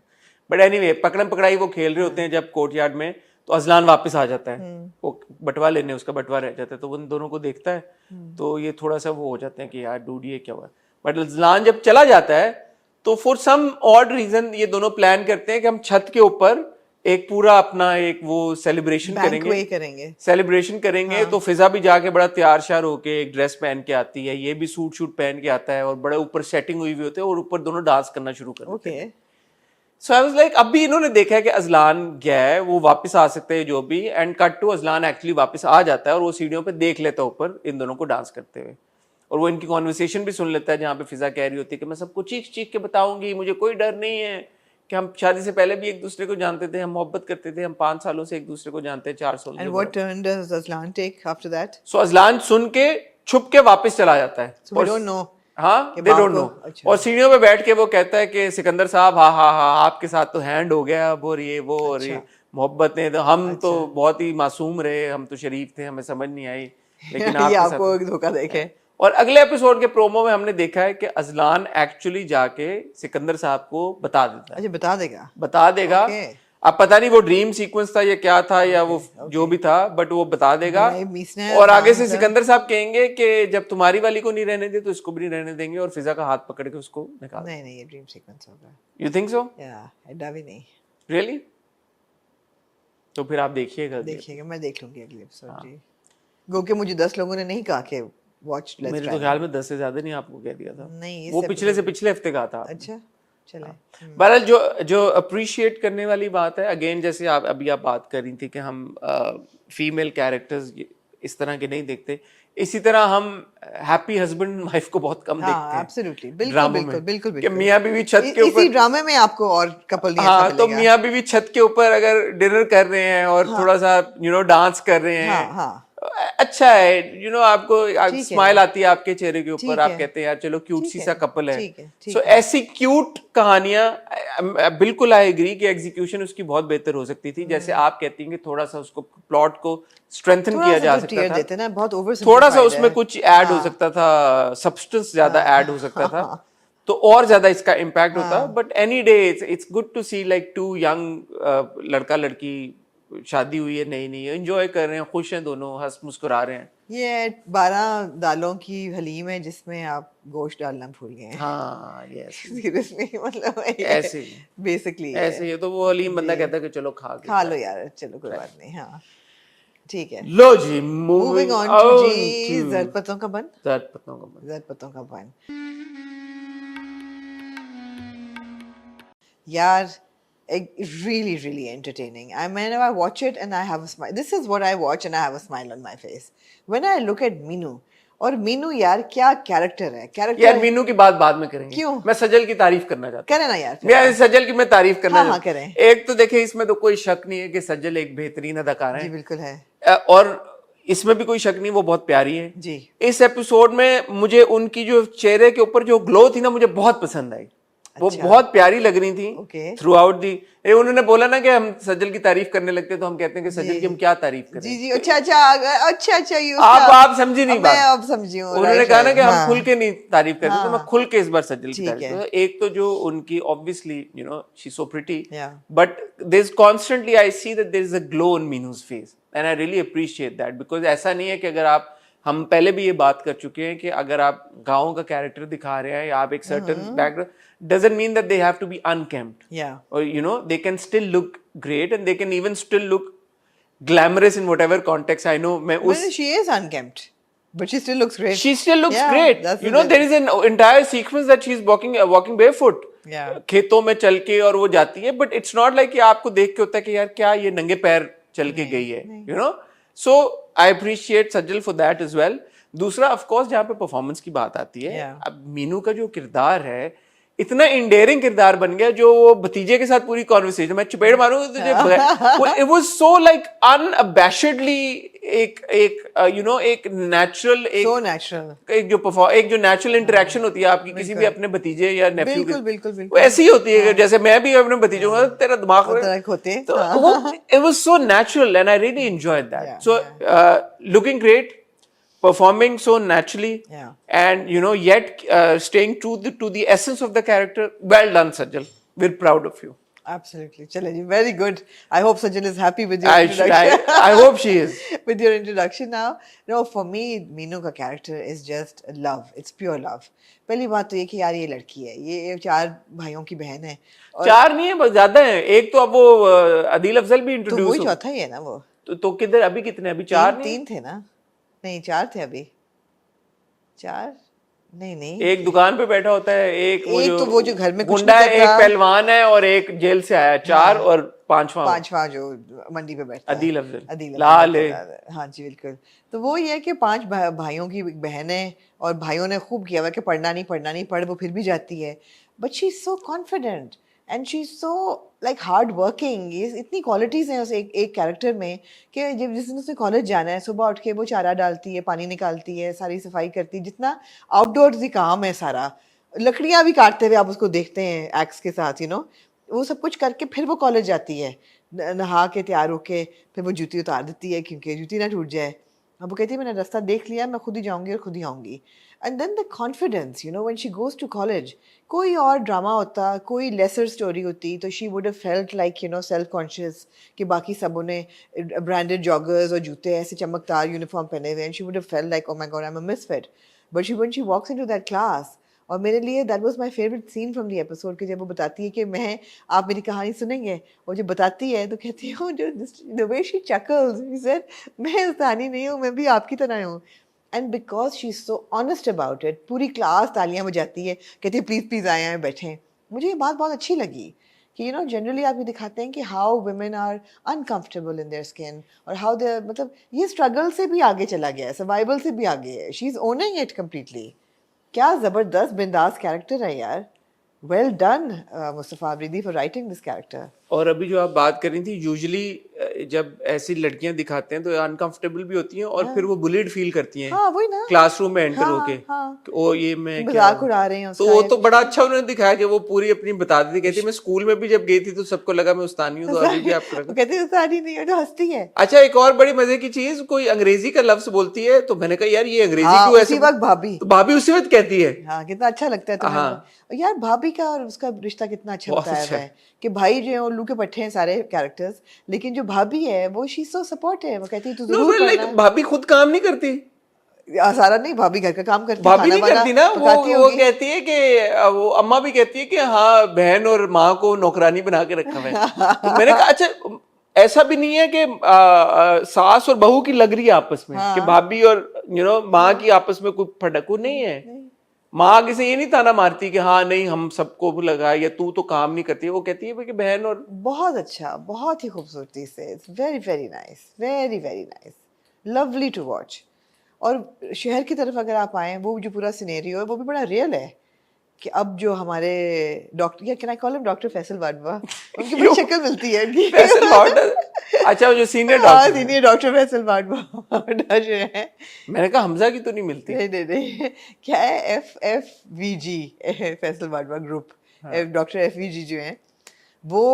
बट एनीवे पकड़म पकड़ाई वो खेल रहे होते हैं जब कोर्टयार्ड में, तो अजलान वापस आ जाता है. वो बटवा लेने उसका बटवा रह जाता है, तो उन दोनों को देखता है. तो ये थोड़ा सा वो हो जाते हैं कि यार डूड ये क्या हुआ. बट अजलान जब चला जाता है तो फॉर सम ऑड रीजन ये दोनों प्लान करते हैं कि हम छत के ऊपर एक पूरा अपना एक वो सेलिब्रेशन करेंगे. तो फिजा भी जाके बड़ा तैयार श्यार होके एक ड्रेस पहन के आती है, ये भी सूट शूट पहन के आता है और बड़े ऊपर सेटिंग हुई हुई होते हैं और ऊपर दोनों डांस करना शुरू कर देते हैं. सो आई वाज लाइक अब भी इन्होंने देखा है कि अजलान गया है, वो वापस आ सकते हैं जो भी. And cut to Ajlan actually वापस आ जाता है और वो सीढ़ियों पे देख लेता है ऊपर इन दोनों को डांस करते हुए, और वो इनकी कॉन्वर्सेशन भी सुन लेता है जहाँ पे फिजा कह रही होती है कि मैं सबको चीख चीख के बताऊंगी, मुझे कोई डर नहीं है, कि हम शादी से पहले भी एक दूसरे को जानते थे, हम मोहब्बत करते थे, हम 5 सालों से एक दूसरे को जानते हैं, 4 साल. And what turn does Azlan take after that? So Azlan सुन के छुप के वापस चला जाता है. So we don't know. हाँ, they don't know. और सीढ़ियों पे बैठ के वो कहता है कि सिकंदर साहब हाँ हाँ हाँ आपके साथ तो हैंड हो गया अब, और ये वो और ये मोहब्बतें तो हम तो बहुत ही मासूम रहे, हम तो शरीफ थे, हमें समझ नहीं आई, लेकिन आपको एक धोखा देखे. और अगले एपिसोड के प्रोमो में हमने देखा है कि अजलान एक्चुअली जाके सिकंदर साहब को बता देता है. अच्छा बता देगा. अब पता नहीं वो ड्रीम सीक्वेंस था या क्या था या वो जो भी था, बट वो बता देगा. और आगे से सिकंदर साहब कहेंगे कि जब तुम्हारी वाली को नहीं रहने दे तो इसको भी नहीं रहने देंगे, और फिजा का हाथ पकड़ के उसको निकाल. नहीं ये ड्रीम सीक्वेंस होगा. You think so? या एडा भी नहीं. रियली? तो फिर आप देखिएगा. मैं देख लूंगी अगले एपिसोड जी. क्योंकि मुझे 10 लोगों ने नहीं कहा कि वॉच लेट्स मेरे तो ख्याल में 10 से ज्यादा नहीं आपको कह दिया था. नहीं, वो पिछले से पिछले हफ्ते का था. अच्छा चले. बहरहाल जो अप्रिशिएट करने वाली बात है, अगेन जैसे आप अभी बात कर रही थी कि हम फीमेल कैरेक्टर्स इस तरह के नहीं देखते, इसी तरह हम हैप्पी हस्बैंड वाइफ को बहुत कम देखते हैं. एब्सोल्युटली, बिल्कुल. कि मियां बीवी छत के ऊपर, इसी ड्रामे में आपको और कपल नहीं ऐसा मिलेगा. तो मियां बीवी छत के ऊपर अगर डिनर कर रहे हैं और थोड़ा सा डांस कर रहे हैं, अच्छा है, you know, आपको ठीक है। स्माइल आती है आपके चेहरे के ठीक ऊपर, आप है। कहते हैं यार चलो क्यूट ठीक सी है, सा कपल है। ठीक है, ठीक सो है। ऐसी क्यूट कहानियां बिल्कुल आई एग्री कि एग्जीक्यूशन उसकी बहुत बेहतर हो सकती थी, जैसे आप कहती हैं कि थोड़ा सा उसको प्लॉट को स्ट्रेंथन थोड़ा किया सा जा तो सकता टीयर था, देते ना, बहुत ओवर थोड़ा सा सिंप्लीफाइड उसमें है। कुछ ऐड हो हाँ, सकता था, सब्सटेंस ज्यादा हाँ, ऐड हो सकता था, हाँ, तो और ज्यादा इसका इम्पैक्ट होता। हाँ। But any day it's good to see like two young लड़का लड़की, शादी हुई है नई नई, एंजॉय कर रहे हैं, खुश हैं दोनों, हंस मुस्कुरा रहे हैं। ये 12 दालों की हलीम है जिसमें आप गोश्त डालना भूल गए हैं। हाँ यस, सीरियसली, मतलब ये ऐसे ही बेसिकली ऐसे ही है। तो वो हलीम बंदा जी, कहता है कि चलो खा के खा try लो करो, यार, चलो कोई try। बात नहीं। हाँ, ठीक है। लो जी, मूविंग मूविंग ऑन टू जी, ऑन टू जर्द पत्तों का बन। ज़ात पतंग का मन। जर्द पत्तों का बन यार, really really entertaining. I mean, I watch it and I have a smile. This is what I watch and I have a smile on my face when I look at Meenu. और मीनू यार क्या character है, यार character. Meenu की बात बाद में करेंगे, क्यों? मैं सजल की तारीफ करना चाहता करें ना यार हूँ। फिर मैं आप। सजल की मैं तारीफ करना हाँ हाँ चाहता हूँ। करें। एक तो देखिए, इसमें तो कोई शक नहीं है कि सजल एक बेहतरीन अदाकार जी है, बिल्कुल है। और इसमें भी कोई शक नहीं, वो बहुत प्यारी है। जी। इस एपिसोड में मुझे उनकी जो चेहरे के ऊपर जो ग्लो थी ना, मुझे बहुत पसंद आई, वो अच्छा। बहुत प्यारी लग रही थी ओके। Through out the. उन्होंने बोला ना कि हम सजल की तारीफ करने लगते हैं तो हम कहते हैं कि सजल की हम क्या तारीफ करें। जी जी, अच्छा अच्छा अच्छा अच्छा, ये आप समझी नहीं मैं बात। अब समझी हूँ। उन्होंने कहा ना कि हम हाँ, खुल के नहीं तारीफ करते, तो मैं हाँ, खुल के इस बार सजल की ठीक तारीफ है। करता हूं। एक तो जो उनकी obviously you know she so pretty, Yeah. But there is constantly I see that there is a glow in Meenu's face and I really appreciate that, because ऐसा नहीं है कि अगर आप, हम पहले भी ये बात कर चुके हैं कि अगर आप गाँव का कैरेक्टर दिखा रहे हैं या आप एक certain background, doesn't mean that they have to be unkempt, Yeah. or you know they can still look great and they can even still look glamorous in whatever context. I know मैं उस Well, she is unkempt, but she still looks great. she still looks Yeah, great. that's You the know, bit. there is an entire sequence that she's walking barefoot. Yeah. खेतों में चल के और वो जाती है, but it's not like कि आपको देख के होता है कि यार क्या ये नंगे पैर चल के गई है, you know. So I appreciate Sajal for that as well. दूसरा ऑफ कोर्स जहाँ पे परफॉर्मेंस की बात आती है, Yeah. अब मीनू का जो किरदार है इतना इंडेयरिंग किरदार बन गया, जो वो भतीजे के साथ पूरी कॉन्वर्सेशन, मैं चपेड़ मारूंगा तुझे, इट वाज सो लाइक अनअबैशेडली एक यू नो एक नेचुरल, So natural. एक जो नेचुरल इंटरेक्शन होती है आपकी किसी भी अपने भतीजे या नेफ्यू के, बिल्कुल, बिल्कुल, वो बिल्कुल। ऐसी होती है जैसे मैं भी अपने भतीजों का तेरा दिमाग वो तरह के होते हैं। तो वो it was so natural and I really enjoyed that. Yeah, So looking great, performing so naturally, Yeah. and you know yet staying true to the essence of the character. Well done, Sajjal. We're proud of you. Absolutely. Chale ji, very good. I hope Sajjal is happy with your I introduction. I hope she is. With your introduction now. No, for me, Meenu ka character is just love. It's pure love. पहली बात तो ये कि यार ये लड़की है, ये 4 भाइयों की बहन है। और चार नहीं है, बस ज्यादा है। एक तो अब वो अदील अफजल भी तो इंट्रोड्यूस वही हो, चौथा ही है ना वो। तो किधर अभी कितने, अभी चार नहीं है? 3 थे ना? नहीं 4 थे अभी। 4? नहीं नहीं। एक दुकान पे बैठा होता है, एक तो वो जो घर में कुछ गुंडा नहीं है, करता। एक पहलवान है और एक जेल से आया, 4 और पांचवा जो मंडी पे बैठता है। अदील अफजल। अदील लाल अफजल है। का, हाँ जी बिल्कुल। तो वो ये है कि 5 भाइयों की बहन है और भाइयों ने खूब किया हुआ कि पढ़ना नहीं पढ़, वो फिर भी जाती है। But she is so confident and she is so like hard working. ये इतनी क्वालिटीज़ हैं उस एक कैरेक्टर में कि जब जिस दिन उसने कॉलेज जाना है, सुबह उठ के वो चारा डालती है, पानी निकालती है, सारी सफाई करती है, जितना आउटडोर्स ही काम है सारा, लकड़ियाँ भी काटते हुए आप उसको देखते हैं एक्स के साथ, यू नो, वो सब कुछ करके फिर वो कॉलेज जाती है, नहा के तैयार होके, फिर वो जूती उतार देती है क्योंकि जूती ना टूट जाए। अब वो कहती है मैंने रास्ता देख लिया, मैं खुद ही जाऊंगी और खुद ही आऊँगी। And then the confidence, you know, when she goes to college, कोई और ड्रामा होता, कोई लेसर स्टोरी होती तो she would have felt like, you know, self conscious कि बाकी सबों ने ब्रांडेड जॉगर्स और जूते ऐसे चमकदार यूनिफॉर्म पहने हुए, and she would have felt like oh my God I am a misfit. But when she walks into that class, और मेरे लिए that was my favourite scene from the episode कि जब वो बताती है कि मैं, आप मेरी कहानी सुनेंगे, और जब बताती है तो कहती हूँ जो the way she chuckles, he said मैं इंसानी नहीं हूँ, मैं भी आपकी तरह हूँ। And because she is so honest about it, पूरी क्लास तालियां बजाती है, कहती है प्लीज़ प्लीज़ आए हैं बैठें। मुझे ये बात बहुत अच्छी लगी कि यू नो जनरली आप ये दिखाते हैं कि how women are uncomfortable in their skin, और हाउ दे, मतलब ये स्ट्रगल से भी आगे चला गया है, सर्वाइवल से भी आगे है। She is owning it completely. क्या ज़बरदस्त बिंदास कैरेक्टर है यार। Well done Mustafa Afridi for writing this character. और अभी जो आप बात कर रही थी, यूजुअली जब ऐसी लड़कियां दिखाते हैं तो अनकंफर्टेबल भी होती हैं और फिर वो बुलिड फील करती हैं हाँ वही ना, क्लासरूम में एंटर हाँ होके हाँ, कि ओ ये मैं कि क्या मजाक उड़ा रहे हैं तो उसका वो या तो कुछ। बड़ा अच्छा उन्होंने दिखाया कि वो पूरी अपनी बता दी कहती मैं स्कूल में भी जब गई थी तो सबको लगा मैं उस्तानी हूँ तो अभी भी आपको वो लगा। कहते हैं उस्तादी नहीं है, जो हंसती है। अच्छा एक और बड़ी मजे की चीज, कोई अंग्रेजी का लफ्ज बोलती है तो मैंने कहा यार ये अंग्रेजी हाँ क्यों ऐसे उसी वक्त भाभी, तो भाभी उसी वक्त कहती है। हाँ कितना अच्छा लगता है तुम्हें। हाँ और यार भाभी का और उसका रिश्ता कितना अच्छा बहुत बताया अच्छा हुआ है कि भाई जो है उल्लू के पट्टे हैं सारे कैरेक्टर्स, लेकिन जो भाभी है वो शी सो सपोर्ट है, वो कहती है तू नो जरूर लाइक पढ़ना। भाभी खुद काम नहीं करती, सारा नहीं, भाभी घर का काम करती, भाभी खाना नहीं वाना करती ना, पकाती वो होगी। कहती है कि वो अम्मा भी कहती है कि हाँ बहन और माँ को नौकरानी बना के रखा हुआ है। तो मैंने कहा अच्छा ऐसा भी नहीं है कि सास और बहू की लग रही है आपस में कि हाँ भाभी और माँ की आपस में कोई फटकू नहीं है। नहीं, माँ आगे से ये नहीं ताना मारती कि हाँ नहीं हम सबको भी लगा या तू तो काम नहीं करती, वो कहती है कि बहन और बहुत अच्छा, बहुत ही खूबसूरती से, it's very very nice, very very nice, lovely to watch. और शहर की तरफ अगर आप आए, वो जो पूरा सिनेरियो है वो भी बड़ा रियल है कि अब जो हमारे डॉक्टर, या can I call him doctor Faisal Wadhwa, उनकी बड़ी शक्ल मिलती है उनकी। फैसल वाडवा, अच्छा वो जो सीनियर हाँ डॉक्टर है। सीनियर डॉक्टर फैसल वाडवा जो है, मैंने कहा हमजा की तो नहीं मिलती। नहीं नहीं नहीं, क्या है, FFVG Faisal Wadhwa group, doctor FVG जो है वो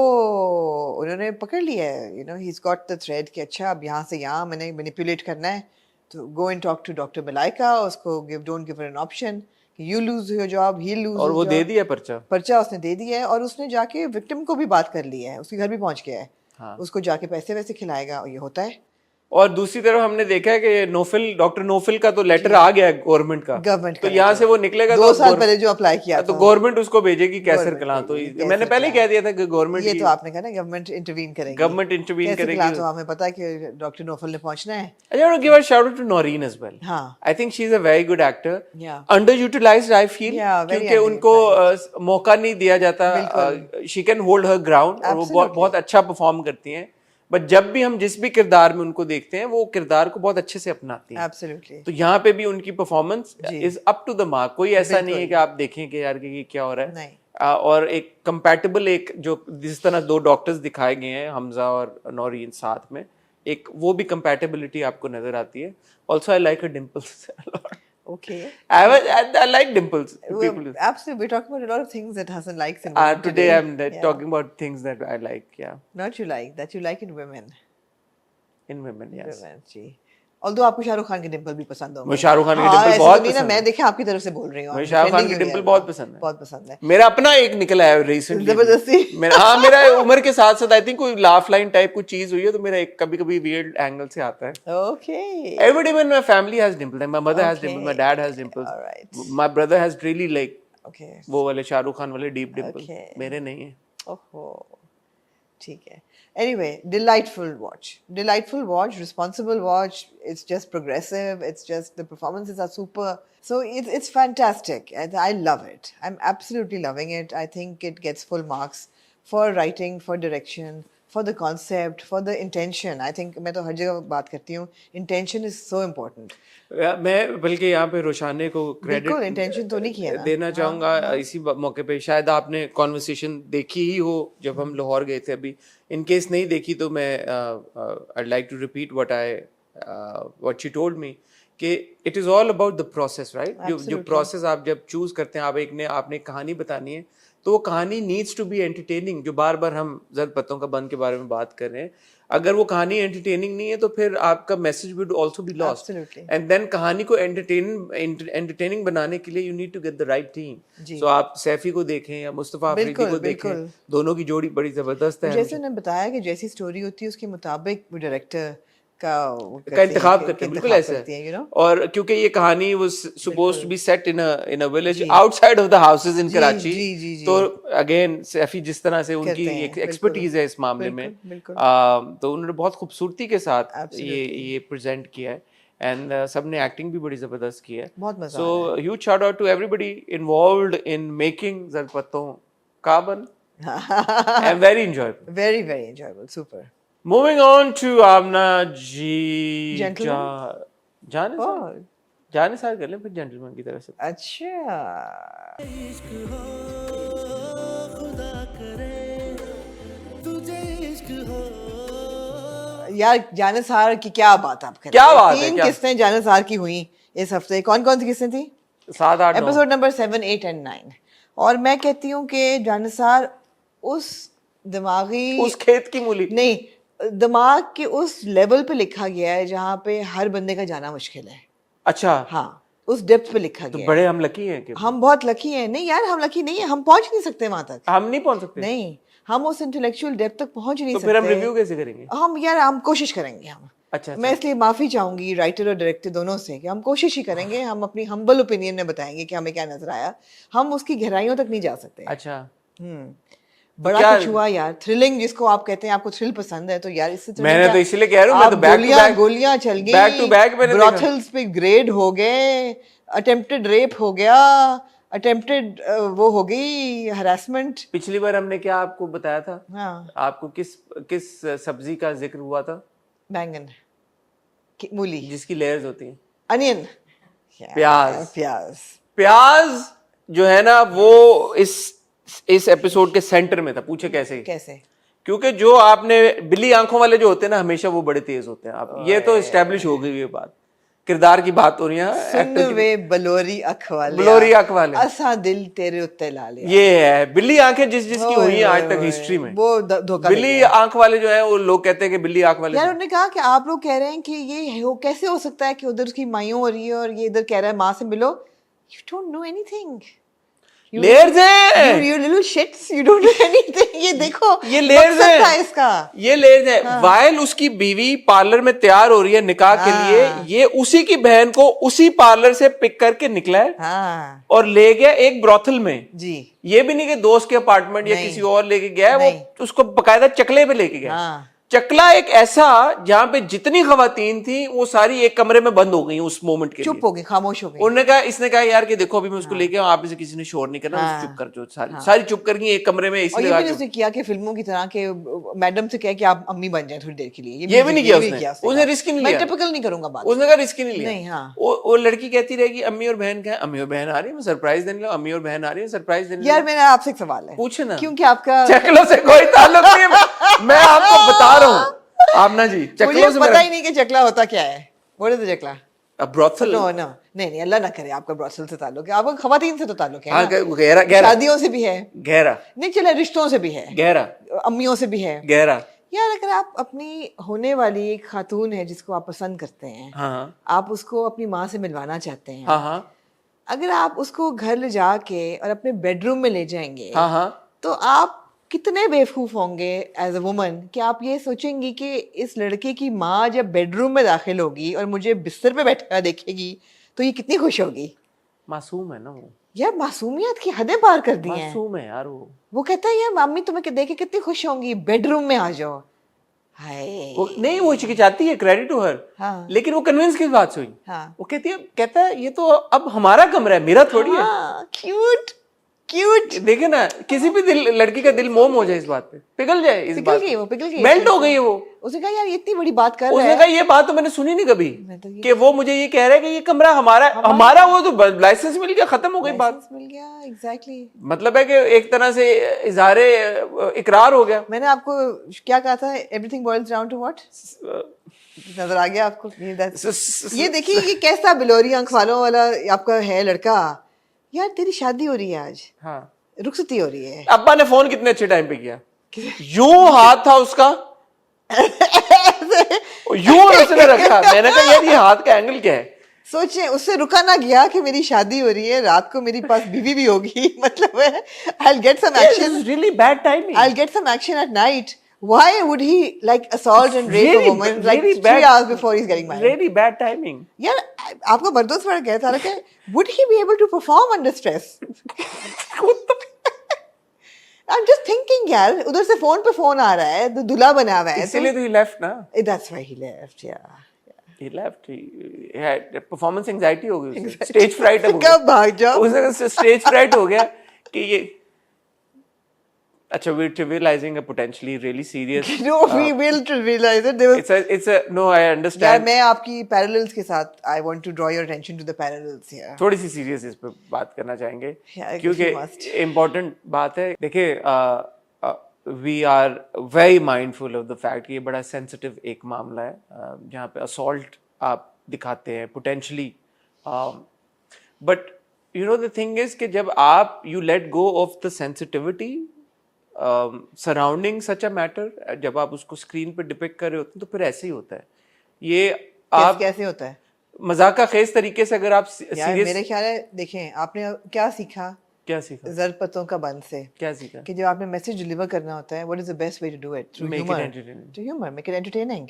उन्होंने पकड़ लिया है, he is got the thread कि अच्छा अब यहाँ से यहाँ मैंने मैनिपुलेट करना है, तो go and talk to doctor Malaika, उसको don't give her an option, you lose your job, he lose और वो दे जॉब। दिया पर्चा। पर्चा उसने दे दिया है और उसने जाके विक्टिम को भी बात कर लिया है, उसके घर भी पहुंच गया है। हाँ। उसको जाके पैसे वैसे खिलाएगा, और ये होता है। और दूसरी तरफ हमने देखा है कि नोफिल, डॉक्टर नोफिल का तो लेटर आ गया है गवर्नमेंट का, गवर्नमेंट तो का यहाँ लेटर से वो निकलेगा 2 तो साल पहले जो अप्लाई किया तो था, गवर्नमेंट उसको भेजेगी कैसर गवर्नमेंट कलां। तो भेजेगी, मैंने कैसर पहले ही कलां। कह दिया था कि गवर्नमेंट ये तो आपने कहा ना गवर्नमेंट इंटरवीन करेगी, गवर्नमेंट इंटरवीन कैसे करेगी। खिला, तो हमें पता है कि डॉक्टर नोफल ने पहुंचना है। I want to give a shout out to Noreen as well. हाँ I think she's a very good actor. Yeah. Underutilized I feel. Yeah, very क्योंकि उनको मौका नहीं दिया जाता। बिल्कुल। She can hold her ground और वो Absolutely. बहुत अच्छा परफॉर्म करती हैं। बट जब भी हम जिस भी किरदार में उनको देखते हैं वो किरदार को बहुत अच्छे से अपनाती हैं। Absolutely. तो यहाँ पे भी उनकी परफॉर्मेंस जी। Is up to the mark. कोई ऐसा नहीं है कि आप देखें कि यार कि ये क्या हो रहा है। नहीं। और एक कंपैटिबल, एक जो जिस तरह 2 डॉक्टर्स दिखाए गए हैं हमजा और नौरीन साथ में, एक वो भी कंपैटिबिलिटी आपको नजर आती है। Also I like her dimples a lot. Okay. I like dimples. People. Absolutely, we're talking about a lot of things that Hassan likes in Uh, women today I'm Yeah. talking about things that I like. Yeah, Not you like, that you like in women. in women. Yes. Women, जी। Although आपको शाहरुख खान के डिंपल भी पसंद होंगे। मुझे शाहरुख खान की हाँ, डिंपल ऐसे बहुत तो नहीं ना, पसंद मैं है। देखे आपकी तरफ से बोल रही हूँ। मुझे शाहरुख खान की defending you डिंपल here बहुत now। पसंद है। बहुत पसंद है। मेरा अपना एक निकला है रिसेंटली। जबरदस्ती। मेरा उम्र के साथ साथ आई थिंक कोई लाफ लाइन टाइप कुछ चीज हुई है तो मेरा एक कभी कभी वियर्ड एंगल से आता है। Okay. Everybody in my family has dimples. My mother has dimples. My Okay. dad has dimples. All right. My brother has really like Okay. वो वाले शाहरुख खान वाले डीप डिम्पल। Okay. मेरे नहीं है। ओहो, ठीक है। Anyway, delightful watch, responsible watch. It's just progressive. It's just the performances are super. So it's fantastic. And I love it. I'm absolutely loving it. I think it gets full marks for writing, for direction, for the concept, for the intention. I think मैं तो हर जगह बात करती हूँ. Intention is so important. मैं बल्कि यहाँ पे रोशाने को बिल्कुल क्रेडिट इंटेंशन तो नहीं किया ना। देना चाहूँगा इसी मौके पे। शायद आपने कॉन्वर्सेशन देखी ही हो जब हम लाहौर गए थे अभी। इन केस नहीं देखी तो मैं I like to repeat what she told me कि it is all about the process, right. जो प्रोसेस आप जब चूज करते हैं, आपने कहानी बतानी है तो वो कहानी नीड्स टू बी एंटरटेनिंग। जो बार बार हम जद पत्तों का बंद के बारे में बात कर रहे हैं, अगर वो कहानी एंटरटेनिंग नहीं है तो फिर आपका message would also be lost. And then कहानी को एंटरटेनिंग बनाने के लिए you need to get the right team. So आप सैफी को देखें या मुस्तफा अफरीदी को देखें, दोनों की जोड़ी बड़ी जबरदस्त है। जैसे उन्होंने बताया कि जैसी स्टोरी होती है उसके मुताबिक वो डायरेक्टर का इंतखाब करते हैं, बिल्कुल ऐसे है। और क्योंकि ये कहानी was supposed to be set in a village outside of the houses in Karachi, तो अगेन सैफी जिस तरह से उनकी एक एक्सपर्टीज है इस मामले में, तो उन्होंने बहुत खूबसूरती के साथ ये प्रेजेंट किया है। एंड सबने एक्टिंग भी बड़ी जबरदस्त की है। So huge shout out to everybody involved in making जद पत्तों का बन। And very enjoyable, super. Moving on to Amna ji, जाने सार कर लें फिर जेंटलमैन की तरफ से। अच्छा, इश्क हो खुदा करे तुझे इश्क हो यार जानिसार की क्या बात आप कर क्या रहे हैं? बात है, 3 क्या? किस्तें जानिसार की हुई इस हफ्ते। कौन कौन सी किस्तें थी? 7, 8, 9 एपिसोड नंबर 7, 8 एंड 9। और मैं कहती हूँ कि जानिसार उस दिमागी उस खेत की मूली। नहीं, दिमाग के उस लेवल पे लिखा गया है जहाँ पे हर बंदे का जाना मुश्किल है। अच्छा, हाँ, उस डेप्थ पे लिखा तो गया बड़े है। हम लकी हैं कि हम बहुत लकी हैं। नहीं यार, हम लकी नहीं है, हम पहुंच नहीं सकते वहां तक। हम नहीं पहुंच सकते। नहीं, हम उस इंटेलेक्चुअल डेप्थ तक पहुंच नहीं तो सकते। फिर हम रिव्यू कैसे करेंगे? हम यार, हम कोशिश करेंगे हम। अच्छा, मैं अच्छा। इसलिए माफी चाहूंगी राइटर और डायरेक्टर दोनों से कि हम कोशिश ही करेंगे, हम अपनी हम्बल ओपिनियन में बताएंगे कि हमें क्या नजर आया। हम उसकी गहराइयों तक नहीं जा सकते। अच्छा, हम्म तो बड़ा क्या? कुछ हुआ यार, थ्रिलिंग जिसको आप कहते हैं, आपको थ्रिल पसंद है तो यार इससे थ्रिलिंग मैंने क्या? तो इसीलिए कह रहा हूँ, मैं आप तो बैक टू गोलियां बैक, गोलियां चल बैक टू गई, बैक मैंने देखा। ब्रॉथल्स पे ग्रेड हो गए, अटेम्प्टेड रेप हो गया, अटेम्प्टेड वो हो गई हरासमेंट। पिछली बार हमने क्या आपको बताया था? हाँ, आपको किस किस सब्जी का जिक्र हुआ था बैंगन, मूली, जिसकी लेयर्स होती हैं? अनियन, प्याज। प्याज। प्याज जो है ना, वो इस एपिसोड के सेंटर में था। पूछे कैसे? कैसे? क्योंकि जो आपने बिल्ली आंखों वाले जो होते हैं ना, हमेशा वो बड़े तेज होते हैं। आप ये तो एस्टेब्लिश हो गई ये बात, किरदार की बात हो रही है, सुन एक्टर की। वे बलोरी अख वाले, बलोरी आंख वाले, असा दिल तेरे उत्ते ला लिया। ये है बिल्ली आंखें जिसकी ओए, हुई हैं आज ओए, तक ओए, हिस्ट्री में। वो धोखा दे बिल्ली गया। आंख वाले जो है, वो लोग कहते हैं कि बिल्ली आंख वाले यार से- उन्होंने कहा कि आप लोग कह रहे हैं कि ये हो कैसे हो सकता है कि उधर उसकी मायूं हो रही है और ये इधर कह रहा है माँ से मिलो। You don't know anything, layers है, you little shits, you don't know anything। ये देखो, ये लेयर्स मकसद था है, इसका। ये लेयर्स है। वाइल उसकी बीवी पार्लर में तैयार हो रही है निकाह के लिए, हाँ। ये उसी की बहन को उसी पार्लर से पिक करके निकला है हाँ और ले गया एक ब्रॉथल में। जी। ये भी नहीं कि दोस्त के अपार्टमेंट या नहीं। किसी और लेके गया है, नहीं। वो उसको बकायदा चकले पे लेके गया। हाँ। चकला एक ऐसा जहां पे जितनी खवातीन थी वो सारी एक कमरे में बंद हो गई उस मोमेंट के लिए। चुप हो गई, खामोश हो गई। उन्होंने कहा, इसने कहा यार कि देखो अभी मैं उसको लेके आऊं, आप इसे किसी ने शोर नहीं करना, हाँ। चुप कर। जो सारी चुप कर गई एक कमरे में, और इसलिए ये भी लगा उसने किया कि फिल्मों की तरह के मैडम से कह कि आप अम्मी बन जाए थोड़ी देर के लिए। ये भी नहीं किया उसने। उसने रिस्क ही नहीं मैं लिया। टिपिकल नहीं करूंगा बात। उसने कहा रिस्क ही नहीं लिया। नहीं, हाँ। वो लड़की कहती रहेगी अम्मी और बहन क्या है? अम्मी और बहन आ रही है, मैं सरप्राइज देने लगा। अम्मी और बहन आ रही है, सरप्राइज देने यार लगा। मेरा आपसे एक सवाल है। पूछे ना। क्योंकि आपका चकलों से कोई ताल्लुक नहीं है, मैं आपको बता रहा हूँ। आपना जी, मुझे चकलों से पता ही नहीं कि चकला होता क्या है। What is the चकला? ब्रॉथल। नो नो, नहीं अल्लाह ना करे आपका ब्रॉथल से ताल्लुक है, आपका खवातीन से तो ताल्लुक है हाँ, ना। गहरा गहरा शादियों से भी है, गहरा नहीं चले रिश्तों से भी है, गहरा अम्मियों से भी है। गहरा। यार अगर आप अपनी होने वाली एक खातून है जिसको आप पसंद करते हैं, हाँ आप उसको अपनी माँ से मिलवाना चाहते हैं, हाँ हाँ अगर आप उसको घर ले जाके और अपने बेडरूम में ले जाएंगे, हाँ हाँ। तो आप कितने बेवकूफ होंगे एज अ वुमन कि आप ये सोचेंगी कि इस लड़के की माँ जब बेडरूम में दाखिल होगी और मुझे बिस्तर पे बैठा देखेगी तो ये कितनी खुश होगी। मासूम है ना वो, यार मासूमियत की हदें पार कर दी हैं। मासूम है यार वो। वो कहता है यार मम्मी तुम्हें देख के कितनी खुश होंगी, बेडरूम में आ जाओ। हाय। वो नहीं, वो हिचकिचाती है, क्रेडिट टू हर। हाँ। लेकिन वो कन्विंस किस बात से हुई? हाँ। वो कहता है ये तो अब हमारा कमरा है, मेरा थोड़ी है। हाँ, क्यूट क्यूट। देखे ना, किसी भी लड़की का दिल मोम हो जाए इस बात पे, पिघल जाए इस पिघल बात गई पे। वो, पिघल गई। मेल्ट हो गई है वो। उसने कहा यार ये इतनी बड़ी बात कर रहा उसने है। कहा ये बात तो मैंने सुनी नहीं कभी मैं तो ये- कि वो मुझे ये कह रहा है कि ये कमरा हमारा वो तो लाइसेंस मिल गया, खत्म हो गई बात। लाइसेंस मिल गया, एग्जैक्टली। मतलब है कि एक तरह से इजहारे इकरार हो गया। मैंने आपको क्या कहा था, everything boils down to what? नजर आ गया आपको? ये देखिए ये कैसा बिलोरी आंख वालों वाला आपका है लड़का। यार तेरी शादी हो रही है आज, हाँ, रुखसती हो रही है। अब्बा ने फोन कितने अच्छे टाइम पे किया, यूं हाथ था उसका, यूं उसने रखा। मैंने कहा यार ये हाथ का एंगल क्या है? सोचे उससे रुका ना गया कि मेरी शादी हो रही है, रात को मेरी पास बीवी भी होगी। मतलब है I'll get some action, really bad timing. I'll get some action at night. Why would he like assault and rape a woman like really 3 hours before he's getting married? Really bad timing. यार आपका बर्दाश्त बढ़ गया था कि would he be able to perform under stress? I'm just thinking यार, उधर से फोन पे फोन आ रहा है, दूल्हा बना हुआ है, इसीलिए तो he left ना। that's why he left, yeah. He left. He had performance anxiety हो गई उसे, stage fright हो गया। कब भाग जाओ? उसे stage fright हो गया कि ये अच्छा, we're trivializing a potentially really serious. No, we will realize it. There was It's a no, I यार understand. मैं आपकी पैरेलल्स के साथ I want to draw your attention to the parallels here. थोड़ी सी सीरियस इस पे बात करना चाहेंगे Yeah, क्योंकि you must. इम्पोर्टेंट बात है। देखिए we are very mindful of the fact कि ये बड़ा सेंसिटिव एक मामला है जहाँ पे असॉल्ट आप दिखाते हैं potentially, but you know the thing is कि जब आप you let go of the sensitivity surrounding such a matter, जब आप उसको स्क्रीन पे डिपिक्ट कर रहे होते हैं तो फिर ऐसे ही होता है ये। आप कैसे होता है मजाक का खेज तरीके से अगर आप यार? सीरियस, मेरे ख्याल है, देखें आपने क्या सीखा क्या सीखा, जरपतों का बंद से, क्या सीखा? कि जब आपने मैसेज डिलीवर करना होता है, what is the best way to do it? Through Make it humour, entertaining. Through humour, make it entertaining.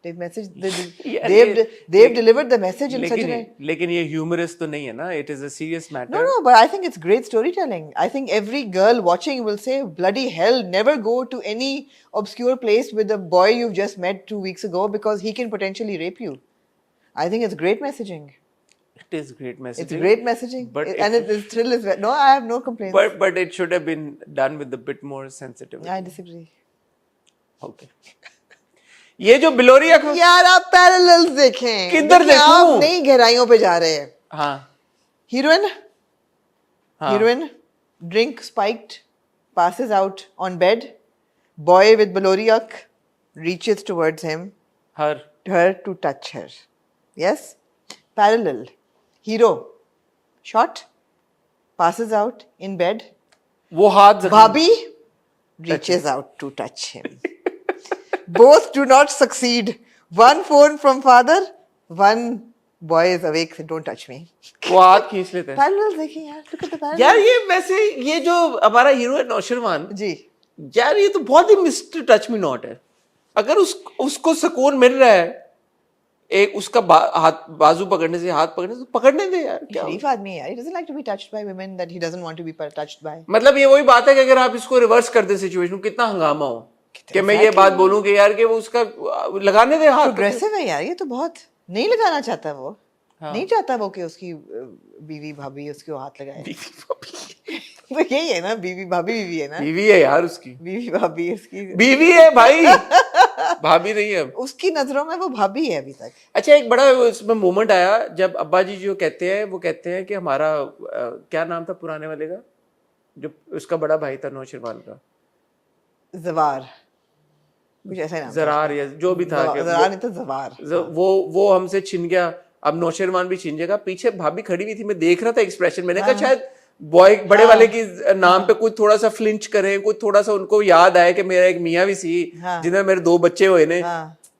यार they've delivered the message in such a लेकिन ये ह्यूमरस तो नहीं है ना, it is a serious No, matter. no, but I think it's great storytelling. I think every girl watching will say, bloody hell, never go to any obscure place with a boy you've just met 2 weeks ago because he can potentially rape you. I think it's great messaging. It is great messaging. It's great messaging. But And the thrill is... No, I have no complaints. but it should have been done with a bit more sensitivity. I disagree. Okay. ये जो बिलोरिया को यार आप parallels देखें, किधर देखिए, आप देखूं? नई गहराइयों पे जा रहे हैं। हाँ Heroine, हाँ heroine, drink spiked, passes out on bed. Boy with Baloriak reaches towards him, her to touch her. Yes? Parallel. Hero, shot, passes out in bed. वो हाथ जख्मी- Bhabhi reaches out to touch him. Both do not succeed. One phone from father, one boy is awake, so don't touch me. वो हाथ खींच लेते हैं। Parallels देखिए यार, look at the parallels. यार ये वैसे ये जो हमारा हीरो है नौशरवान, जी, यार ये तो बहुत ही मिस्टर टच मी नॉट है। अगर उसको सुकून मिल रहा है एक उसका हाथ बाजू पकड़ने से, हाथ पकड़ने से, तो पकड़ने दे यार। क्या शरीफ आदमी है यार, he doesn't like to be touched by women that he doesn't want to be touched by. मतलब ये वही बात है कि अगर आप इसको रिवर्स कर दे सिचुएशन, कितना हंगामा हो कि मैं ये बात बोलूं कि यार कि वो उसका लगाने दे हाथ। प्रोग्रेसिव है यार, ये तो बहुत नहीं लगाना चाहता वो। हाँ। नहीं चाहता वो कि उसकी बीवी भाभी उसको हाथ लगाए। तो यही है ना, बीवी भाभी बीवी है ना, बीवी है यार उसकी, बीवी भाभी उसकी बीवी है भाई, भाभी नहीं है। उसकी नजरों में वो भाभी है अभी तक। अच्छा एक बड़ा इसमें मोमेंट आया जब अब्बा जी जो कहते हैं, वो कहते हैं कि हमारा क्या नाम था पुराने वाले का, जो उसका बड़ा भाई था नौशरवान का, जवार, कुछ ऐसा नाम था। जरार या जो भी था, कि जरार नहीं था, जवार। वो हमसे छिन गया, अब नौशरवान भी छिन जाएगा। पीछे भाभी खड़ी हुई थी, मैं देख रहा था एक्सप्रेशन, मैंने कहा शायद बॉय बड़े वाले की नाम पे कुछ थोड़ा सा फ्लिंच करे, कुछ थोड़ा सा उनको याद आए कि मेरा एक मियाँ भी सी जिन्हें मेरे 2 बच्चे हुए ने।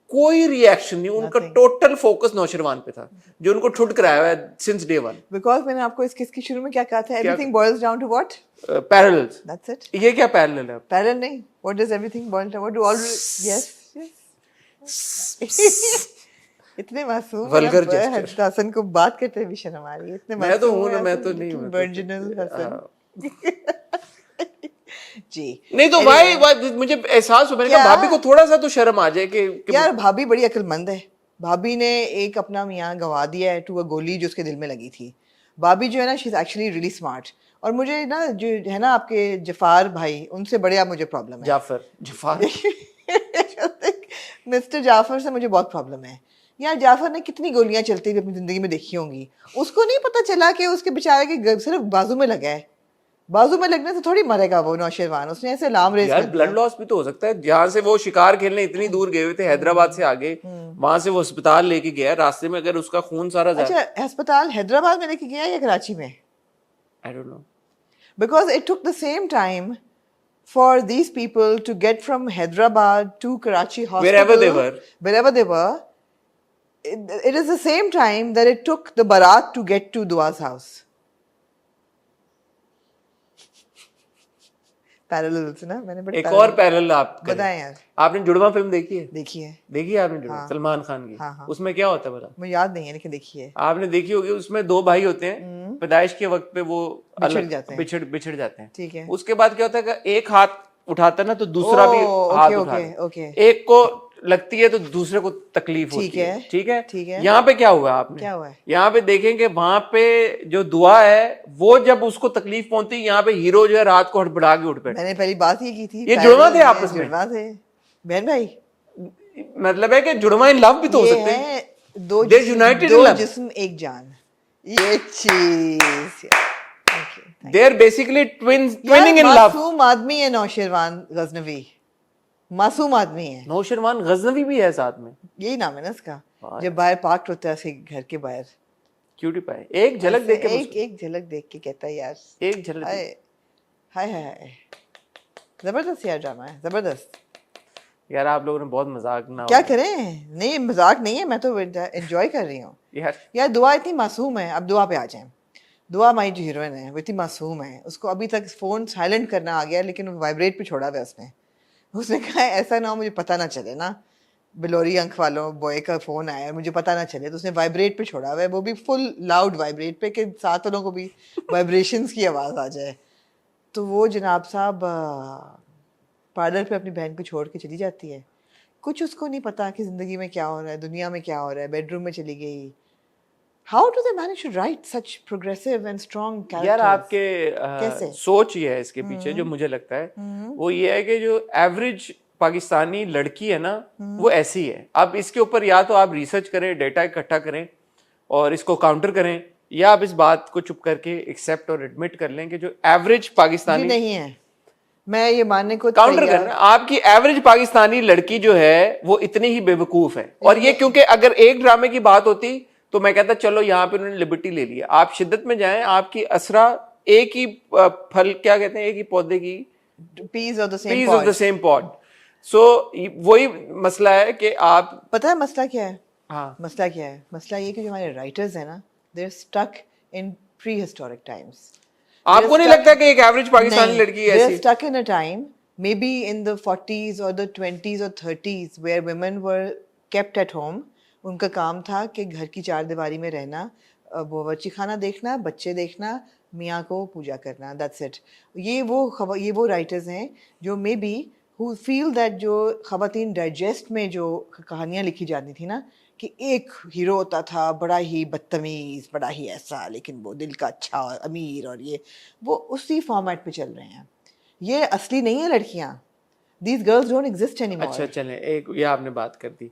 कोई रिएक्शन नहीं, उनका टोटल फोकस नौशरवान पे था जो उनको ठुट कराया है सिंस डे 1। बिकॉज मैंने आपको इसकी शुरू में क्या कहा था, everything boils down to what? Parallels. That's it. ये क्या पैरेलल है? पैरेलल नहीं, what does everything boil down to? All yes इतने मासूम वल्गर जेस्चर। हसन को बात करते भी शर्म आ रही है, इतने मैं तो हूं ना, मैं तो नहीं हूं वर्जिनल हसन जी। नहीं तो भाई मुझे एहसास हो, मैंने कहा भाभी को थोड़ा सा तो शर्म आ जाए कि यार भाभी बड़ी अक्लमंद है। भाभी ने एक अपना मियाँ गवा दिया है टू अ गोली जो उसके दिल में लगी थी। भाभी जो है ना, she is actually really smart. और मुझे ना जो है ना आपके जफार भाई, उनसे बड़े आप मुझे प्रॉब्लम है। जफार मिस्टर जाफर से मुझे बहुत प्रॉब्लम है यार। जाफर ने कितनी गोलियां चलती हुई अपनी जिंदगी में देखी होंगी, उसको नहीं पता चला कि उसके बेचारे के सिर्फ बाजू में लगा है। बाजू में लगने से थोड़ी मरेगा वो नौशरवान, उसने ऐसे लाम रेस यार ब्लड लॉस भी तो हो सकता है। जहाँ से वो शिकार खेलने इतनी दूर गए हुए थे, हैदराबाद से आगे, वहां से वो अस्पताल लेके गया, रास्ते में अगर उसका खून सारा अच्छा अस्पताल हैदराबाद में लेके गया या कराची में? I don't know, because it took the same time for these people to get from Hyderabad to Karachi hospital, wherever they were, it is the same time that it took the Bharat to get to Dua's house. Parallels ना, मैंने बड़े एक और parallel आप बताएं यार। आपने जुड़वा फिल्म देखी है? देखी है आपने जुड़वा? सलमान खान की। हाँ। उसमें क्या होता है बता? मुझे याद नहीं है लेकिन देखी है। आपने देखी होगी, उसमें 2 भाई होते हैं, पैदाइश के वक्त पे वो बिछड़ जाते हैं। ठीक है। उसके बाद क्या होता है कि एक हाथ उठाता है ना तो दूसरा भी हाथ उठाता है। एक को लगती है तो दूसरे को तकलीफ होती है। ठीक है। यहाँ पे क्या हुआ आपने? क्या हुआ है? यहाँ पे देखेंगे, वहां पे जो दुआ है वो जब उसको तकलीफ पहुंचती है, यहाँ पे हीरो जो है रात को हड़बड़ा के उठ बैठा। मैंने पहली बात ही की थी, ये जुड़वा थे आपस में, जुड़वा थे बहन भाई। मतलब है कि जुड़वा इन लव भी तो हो सकते हैं। दो जिस्म एक जान, ये चीज Thank you. They are basically twinning in love. मासूम आदमी है नौशेरवान गजनवी, मासूम आदमी है। नौशरवान गजनवी भी है साथ में। यही नाम है ना इसका, वाह जब बाहर पार्क होता है उसके घर के बाहर, क्यूटी पाए, एक झलक देख के एक झलक देख के कहता है यार, एक झलक हाय हाय हाय, जबरदस्त यार ड्रामा है, जबरदस्त। यार आप लोगों ने बहुत मजाक ना क्या करें, नहीं मजाक नहीं है, मैं तो एंजॉय कर रही हूँ यार। दुआ इतनी मासूम है, अब दुआ पे आ जाए। दुआ हमारी जो हीरोइन है वो इतनी मासूम है, उसको अभी तक फ़ोन साइलेंट करना आ गया, लेकिन वाइब्रेट पे छोड़ा हुआ है उसने। उसने कहा ऐसा ना हो मुझे पता ना चले ना, बिलोरी अंक वालों बॉय का फ़ोन आया मुझे पता ना चले, तो उसने वाइब्रेट पे छोड़ा हुआ है, वो भी फुल लाउड वाइब्रेट पे, कि साथ वालों को भी वाइब्रेशंस की आवाज़ आ जाए। तो वो जनाब साहब पार्लर पे अपनी बहन को छोड़ के चली जाती है। कुछ उसको नहीं पता कि ज़िंदगी में क्या हो रहा है, दुनिया में क्या हो रहा है, बेडरूम में चली गई। How do they manage to write such progressive and strong characters? यार आपके कैसे? सोच ये है इसके पीछे, जो मुझे लगता है वो ये है कि जो एवरेज पाकिस्तानी लड़की है ना वो ऐसी है। अब इसके ऊपर या तो आप रिसर्च करें, डेटा इकट्ठा करें और इसको काउंटर करें, या आप इस बात को चुप करके एक्सेप्ट और एडमिट कर लें कि जो एवरेज जी पाकिस्तानी नहीं है, मैं ये मानने को काउंटर करना, आपकी एवरेज पाकिस्तानी लड़की जो है वो इतनी ही बेवकूफ है। और ये क्योंकि अगर एक ड्रामे की बात होती तो मैं कहता चलो यहाँ पे उन्होंने लिबर्टी ले लिया। आप शिद्दत में जाएं, आपकी असरा एक ही फल, क्या कहते हैं, एक ही पौधे की piece of the same piece of the same pod. So वही मसला है कि आप, पता है मसला क्या है? हाँ मसला क्या है? मसला ये कि जो हमारे राइटर्स हैं ना, they are stuck in prehistoric times. आपको नहीं लगता कि एक एवरेज पाकिस्तानी लड़की they are ऐसी? stuck in a time maybe in the 40s or the 20s or 30s where women were kept at home. उनका काम था कि घर की चार दीवारी में रहना, बावर्ची खाना देखना, बच्चे देखना, मियाँ को पूजा करना, that's it. ये वो राइटर्स हैं जो may be who feel that जो ख़वातीन डाइजेस्ट में जो कहानियाँ लिखी जाती थी ना, कि एक हीरो होता था बड़ा ही बदतमीज़, बड़ा ही ऐसा, लेकिन वो दिल का अच्छा और अमीर, और ये वो उसी फॉर्मेट पे चल रहे हैं। ये असली नहीं है लड़कियाँ, these girls don't exist anymore. अच्छा चलें, एक ये आपने बात कर दी,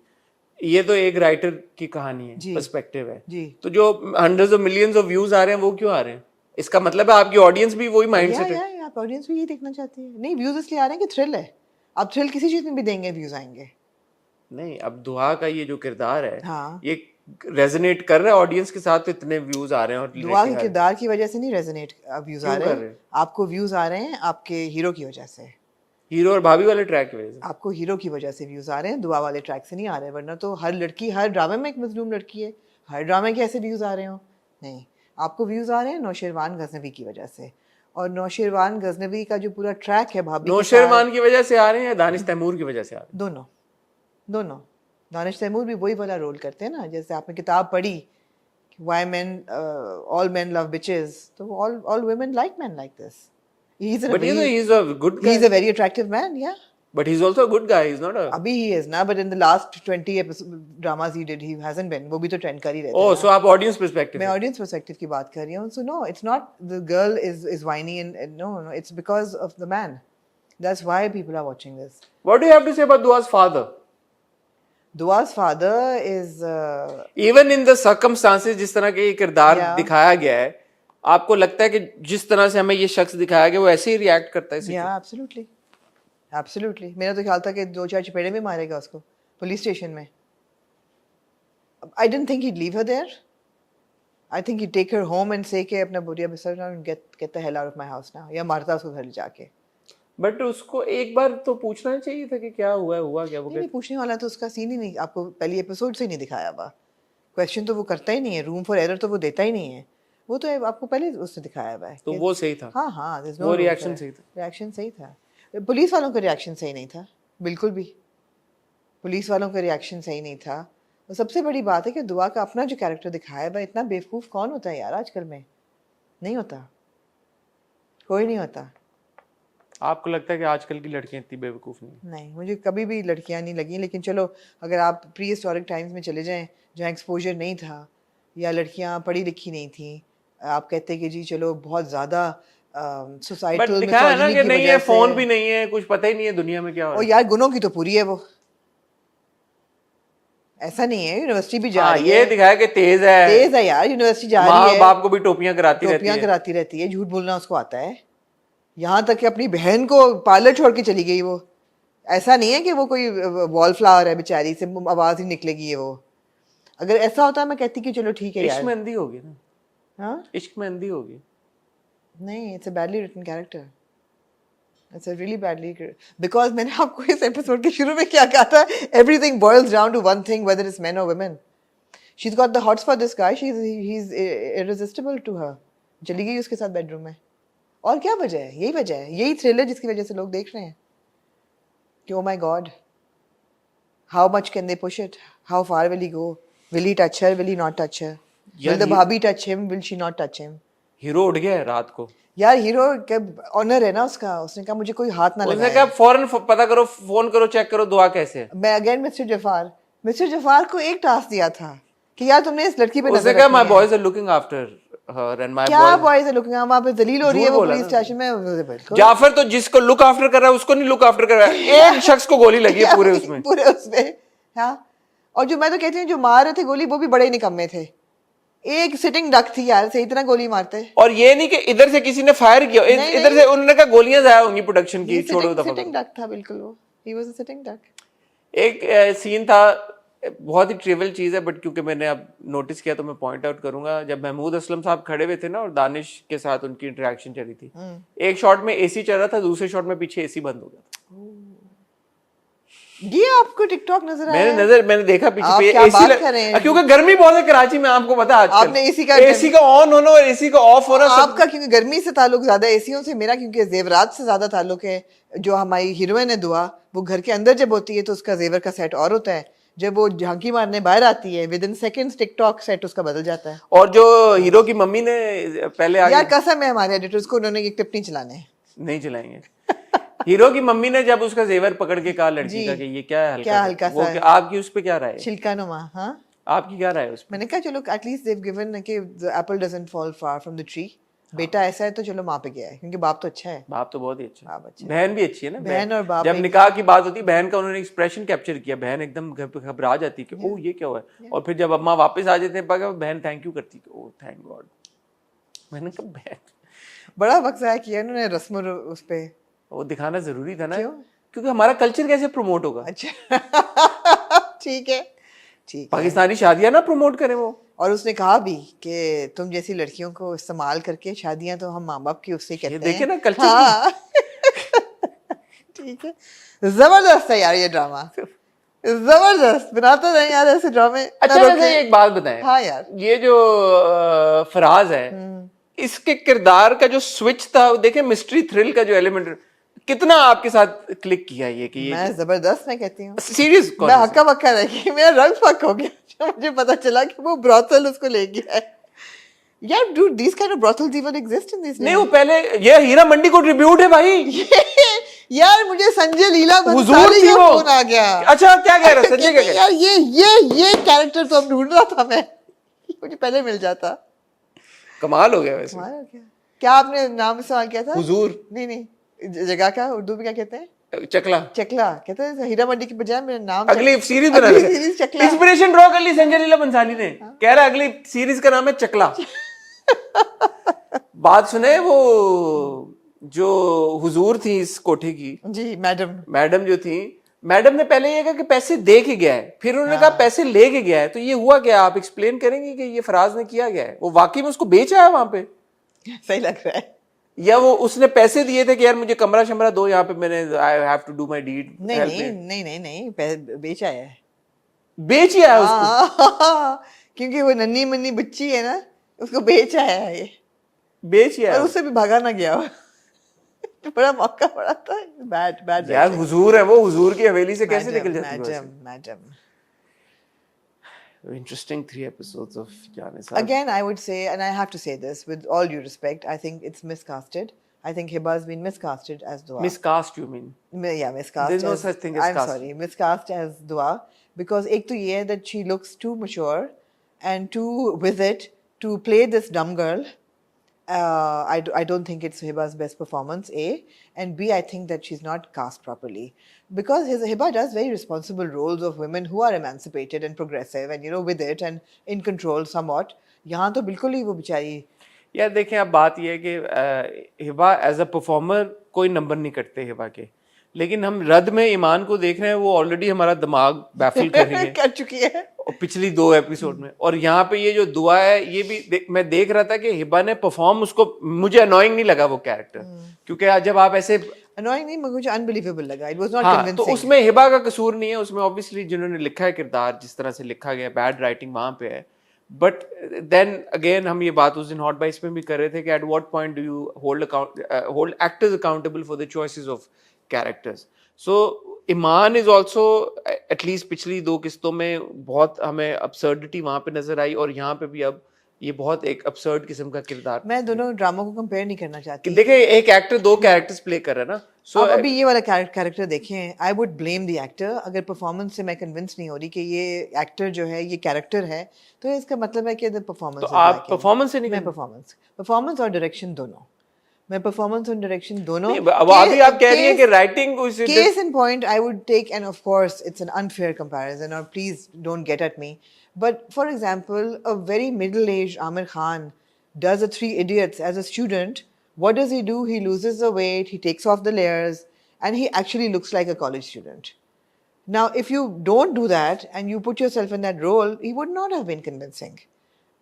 ये तो एक राइटर की कहानी है, जी, पर्सपेक्टिव है जी। तो जो hundreds of millions of views आ रहे हैं वो क्यों आ रहे हैं? इसका मतलब है आपकी ऑडियंस भी वही माइंडसेट है। या आप ऑडियंस भी यही देखना चाहती है। नहीं, व्यूज इसलिए आ रहे हैं कि थ्रिल है। आप थ्रिल किसी चीज़ में भी देंगे, व्यूज आएंगे। नहीं, अब दुआ का ये जो किरदार है, हाँ, ये रेजोनेट कर रहा है ऑडियंस के साथ, तो इतने व्यूज आ रहे हैं। और दुआ के किरदार की वजह से नहीं रेजोनेट व्यूज आ रहे कर रहे हैं, आपको व्यूज आ रहे हैं आपके हीरो की वजह से, हीरो और भाभी वाले ट्रैक की वजह से। आपको हीरो की वजह से व्यूज आ रहे हैं, दुआ वाले ट्रैक से नहीं आ रहे। वरना तो हर लड़की, हर ड्रामे में एक मजलूम लड़की है, हर ड्रामे के ऐसे व्यूज आ रहे हो? नहीं, आपको व्यूज आ रहे हैं नौशेरवान गजनवी की वजह से। और नौशेरवान गजनवी का जो पूरा ट्रैक है भाभी के नौशेरवान की वजह से आ रहे हैं या दानिश तैमूर की वजह से आ रहे हैं? दोनों दोनों। दानिश तैमूर भी वही वाला रोल करते हैं ना, जैसे आपने किताब पढ़ी Why Men All Men Love Bitches, तो all women like men like this. He's a But you know, he's a good guy. he's a very attractive man, yeah. But he's also a good guy. He's not a. अभी he is ना, but in the last 20 dramas he did, he hasn't been. वो भी तो trend कर ही रहते Oh, हैं। so आप audience perspective. मैं audience perspective की बात कर रही हूँ। So no, it's not the girl is whiny and no, it's because of the man. That's why people are watching this. What do you have to say about Dua's father? Dua's father is Even in the circumstances जिस तरह के ये किरदार Yeah. दिखाया गया है, आपको लगता है कि जिस तरह से हमें ये शख्स दिखाया गया वो ऐसे ही रिएक्ट करता है? yeah, absolutely, absolutely. मेरा तो ख्याल था कि 2-4 चपेड़े में मारेगा उसको पुलिस स्टेशन में। I didn't think he'd leave her there. I think he'd take her home and say कि अपना बोरिया बिस्तर and get the hell out of my house now, या मारता उसको घर ले जाके। बट उसको एक बार तो पूछना चाहिए था कि क्या हुआ क्या वो नहीं, पूछने वाला तो उसका सीन ही नहीं, आपको पहली एपिसोड से ही नहीं दिखाया हुआ। क्वेश्चन तो वो करता ही नहीं है, रूम फॉर एरर तो वो देता ही नहीं है। वो तो आपको पहले उसने दिखाया हुआ है। तो वो सही था। हाँ हाँ, वो रिएक्शन सही था। रिएक्शन सही था। पुलिस वालों का रिएक्शन सही नहीं था, बिल्कुल भी। पुलिस वालों का रिएक्शन सही नहीं था। और सबसे बड़ी बात है कि दुआ का अपना जो कैरेक्टर दिखाया है, इतना बेवकूफ़ कौन होता है यार आजकल में? नहीं होता, कोई नहीं होता। आपको लगता है कि आजकल की लड़कियां इतनी बेवकूफ़ नहीं? नहीं, मुझे कभी भी लड़कियां नहीं लगी। लेकिन चलो, अगर आप प्री हिस्टोरिक टाइम्स में चले जाएं जहाँ एक्सपोजर नहीं था या लड़कियां पढ़ी लिखी नहीं थी, आप कहते कि जी चलो बहुत ज़्यादा सोसाइटल दिखाया है ना कि नहीं है, फोन भी नहीं है, कुछ पता ही नहीं है दुनिया में क्या हो रहा है। और यार गुनों की तो पूरी है वो। ऐसा नहीं है, यूनिवर्सिटी भी जा हाँ, रही ये है, दिखाया कि तेज है, तेज है यार, यूनिवर्सिटी जा रही माँ है, बाप को भी टोपियां कराती रहती टोपियां है। कराती रहती है, झूठ बोलना उसको आता है, यहाँ तक कि अपनी बहन को पार्लर छोड़ के चली गई वो। ऐसा नहीं है कि वो कोई वॉल फ्लावर है बेचारी, से आवाज ही निकलेगी ये वो। अगर ऐसा होता मैं कहती कि चलो ठीक है इश्क यार। में अंधी होगी ना, हाँ इश्क में अंधी होगी। नहीं, it's a badly written character, it's a really badly, because मैंने आपको इस एपिसोड के शुरू में क्या कहा था, everything boils down to one thing, whether it's men और women. She got the hots for this guy, he is irresistible to her. चली गई उसके साथ बेडरूम में, और क्या वजह है? यही वजह है, यही थ्रिल है जिसकी वजह से लोग देख रहे हैं कि oh my God, how much can they push it, how far will he go, will he touch her, will he not touch her, will the bhabhi touch him, will she not touch him. Hero उठ गया है रात को, यार hero का honour है ना उसका, उसने कहा मुझे कोई हाथ ना उसने लगाए। कहा फौरन पता करो, फोन करो, चेक करो दुआ कैसे है। मैं अगेन मिस्टर जफार को एक टास्क दिया था कि यार तुमने इस लड़की पे उसने नजर कहा रखनी माय है। Boys are looking after her and my क्या बॉयज। बॉयज है लुकिंग, वहां पे जलील हो रही है झूठ वो बोला पुलिस ना। स्टेशन में, बिल्कुल। जाफर तो जिसको लुक आफ्टर कर रहा है उसको नहीं लुक आफ्टर कर रहा है, एक शख्स को गोली लगी है पूरे उसमें। पूरे उसमें, हाँ। और जो मैं तो कहती हूँ जो मार रहे थे गोली वो भी बड़े निकम्मे थे, एक सिटिंग डक थी यार, से इतना गोली मारते। और ये नहीं कि इधर से किसी ने फायर किया, नहीं, इधर नहीं। से उन्होंने कहा गोलियां जाया होंगी प्रोडक्शन की, ये छोड़ो दफा सिटिंग करो। डक था बिल्कुल, वो he was a sitting duck. एक सीन था, बहुत ही ट्रिवियल चीज है बट क्योंकि मैंने अब नोटिस किया तो मैं पॉइंट आउट करूंगा। जब महमूद असलम साहब खड़े हुए थे ना और दानिश के साथ उनकी इंटरेक्शन चली थी, एक शॉट में एसी चल रहा था, दूसरे शॉट में पीछे एसी बंद हो गया था। ये आपको टिकटॉक नजर आया? मैंने देखा पीछे आप पे क्या एसी बात कर रहे हैं? क्योंकि गर्मी बहुत है कराची में, आपको पता है आपने आजकल एसी का ऑन होना और एसी का ऑफ होना सब। आपका क्योंकि गर्मी से ताल्लुक ज्यादा एसियों से, मेरा क्योंकि जेवरात से ज्यादा ताल्लुक है। जो हमारी हीरोइन है दुआ, वो घर के अंदर जब होती है तो उसका जेवर का सेट और होता है, जब वो झांकी मारने बाहर आती है with in seconds TikTok set उसका बदल जाता है। और जो हीरो की मम्मी ने पहले आगे यार कसम है हमारे एडिटर्स को, उन्होंने एक टिप्पणी चलाने हैं। नहीं चलाएंगे। हीरो की मम्मी ने जब उसका जेवर पकड़ के कहा लड़की का कि ये क्या है क्या हल्का वो सा है? आपकी उस पे क्या राय है? छिलका नुमा, हाँ। आपकी क्या राय है उस पे? मैंने कहा चलो एटलीस्ट देव गिवन कि the Apple doesn't fall far from the tree. बेटा ऐसा है तो चलो माँ पे गया है, क्योंकि बाप तो अच्छा है। बाप तो बहुत ही अच्छा बाप अच्छा है, बहन भी अच्छी है ना। बहन और बाप जब एक- निकाह की बात होती है बहन का उन्होंने एक्सप्रेशन कैप्चर किया, बहन एकदम घबरा जाती है कि ओह ये क्या हुआ है, और फिर जब अम्मा वापस आ जाते हैं बहन थैंक यू करती है, ओह थैंक गॉड। मैंने कहा बहन, बड़ा वक्त ज़ाया किया उन्होंने रस्म उस पे। वो दिखाना जरूरी था ना, क्यों? क्योंकि हमारा कल्चर कैसे प्रमोट होगा? अच्छा ठीक है, ठीक है। पाकिस्तानी शादियां ना प्रमोट करें वो। और उसने कहा भी कि तुम जैसी लड़कियों को इस्तेमाल करके शादियां तो हम माँ बाप की उससे कहते हैं। देखे ना कल्चर। हाँ। ठीक है, जबरदस्त है यार ये ड्रामा, जबरदस्त बनाता रहे यार ऐसे ड्रामे। अच्छा वैसे एक बात बताएं, हाँ यार, ये जो फराज है, इसके किरदार का जो स्विच था, देखे मिस्ट्री थ्रिल का जो एलिमेंट कितना आपके साथ क्लिक किया ये कि ये मैं जबरदस्त मैं कहती हूँ। सीरियस मैं हक्का बक्का रह गई, मेरा रंग फक हो गया जब मुझे पता चला कि वो ब्रॉथल उसको ले गया है। यार dude, these kind of brothels even exist in these नहीं, वो पहले ये हीरा मंडी को ट्रिब्यूट है भाई। यार मुझे संजय लीला हुजूर भंसाली थी का वो। फोन आ गया। अच्छा क्या कह रहा है संजय? क्या कह रहा यार ये कैरेक्टर तो अब ढूंढ रहा था मैं, मुझे पहले मिल जाता। कमाल हो गया वैसे। तुम्हारा क्या आपने नाम सवाल किया था? हुजूर। नहीं, जगह का उर्दू में क्या कहते हैं? चकला। चकला कहते हैं। हीरा मंडी के बजाय मेरा नाम अगली सीरीज बना अगली सीरीज चकला। इंस्पिरेशन ड्रॉ कर ली संजय लीला बंसाली ने, कह रहा है अगली सीरीज का नाम है चकला। बात सुने, वो जो हुजूर थी इस कोठे की जी, मैडम जो थी, मैडम ने पहले ये कहा कि पैसे दे के गया है, फिर उन्होंने कहा पैसे ले के गया है, तो ये हुआ क्या? आप एक्सप्लेन करेंगे कि ये फराज ने किया गया है? वो वाकई में उसको बेचा है वहां पे, सही लग रहा है? या वो उसने पैसे दिए थे कि यार मुझे कमरा शमरा दो यहाँ पे, मैंने I have to do my deed? नहीं, बेचा है। बेचिया है उसको? क्योंकि वो नन्ही मन्नी बच्ची है ना, उसको बेचा है ये, बेचिया और है। उससे भी भागा ना गया। बड़ा मौका पड़ा था। बैड यार हुजूर है वो, हुजूर की हवेली से कैसे निकल जाती है? Madam Interesting 3 episodes of Jaane Saab. Again, I would say, and I have to say this with all due respect, I think it's miscasted. I think Hiba has been miscasted as Dua. Miscast you mean? Yeah, miscast. There's no as, such thing as I'm cast. sorry, miscast as Dua, because एक तो ये है that she looks too mature and too with it to play this dumb girl, I don't think it's Hiba's best performance, A. And B, I think that she's not cast properly. Because Hiba does very responsible roles of women who are emancipated and progressive and, with it and in control somewhat. यहाँ तो बिल्कुल ही वो बेचारी यार देखें, अब बात ये है कि हिबा एज अ परफॉर्मर कोई नंबर नहीं करते हिबा के, लेकिन हम रद में ईमान को देख रहे हैं, वो ऑलरेडी हमारा दिमाग बैफल कर रही है कर चुकी है और पिछली 2 एपिसोड में। और यहाँ पे ये जो दुआ है, ये भी मैं देख रहा था कि हिबा ने परफॉर्म, उसको मुझे अनोइंग नहीं लगा वो कैरेक्टर, क्योंकि जब आप ऐसे अनोइंग नहीं, मुझे अनबिलीवेबल लगा, इट वाज नॉट हाँ, कन्विंसिंग। तो उसमें हिबा का कसूर नहीं है, उसमें ऑब्वियसली जिन्होंने लिखा है किरदार, जिस तरह से लिखा गया, बैड राइटिंग वहां पे है। बट देन अगेन हम ये बात उस दिन हॉट बाइट्स में भी कर रहे थे कि at what point do you hold actors accountable for the choices of characters. So Iman is also, at least पिछली 2 किस्तों में बहुत हमें absurdity वहां पे नजर आई, और यहाँ पे भी अब ये बहुत एक absurd किस्म का किरदार। मैं दोनों ड्रामों को कंपेयर नहीं करना चाहती। देखिए, एक एक्टर 2 कैरेक्टर्स प्ले कर रहा है ना, So, अब अभी ये वाला कैरेक्टर देखें, I would blame the actor. अगर परफॉर्मेंस से मैं कन्विंस नहीं हो रही कि ये एक्टर जो है ये कैरेक्टर है, तो इसका मतलब है कि द परफॉर्मेंस। तो आप परफॉर्मेंस से नहीं, मैं परफॉर्मेंस और डायरेक्शन दोनों, मैं परफॉर्मेंस और डायरेक्शन दोनों। अब अभी आप कह रही हैं कि writing case in point I would take, and of course it's an unfair comparison, और please don't get at me, but for example a very middle age Aamir Khan does the Three Idiots as a student. What does he do? He loses the weight, he takes off the layers, and he actually looks like a college student. Now, if you don't do that and you put yourself in that role, he would not have been convincing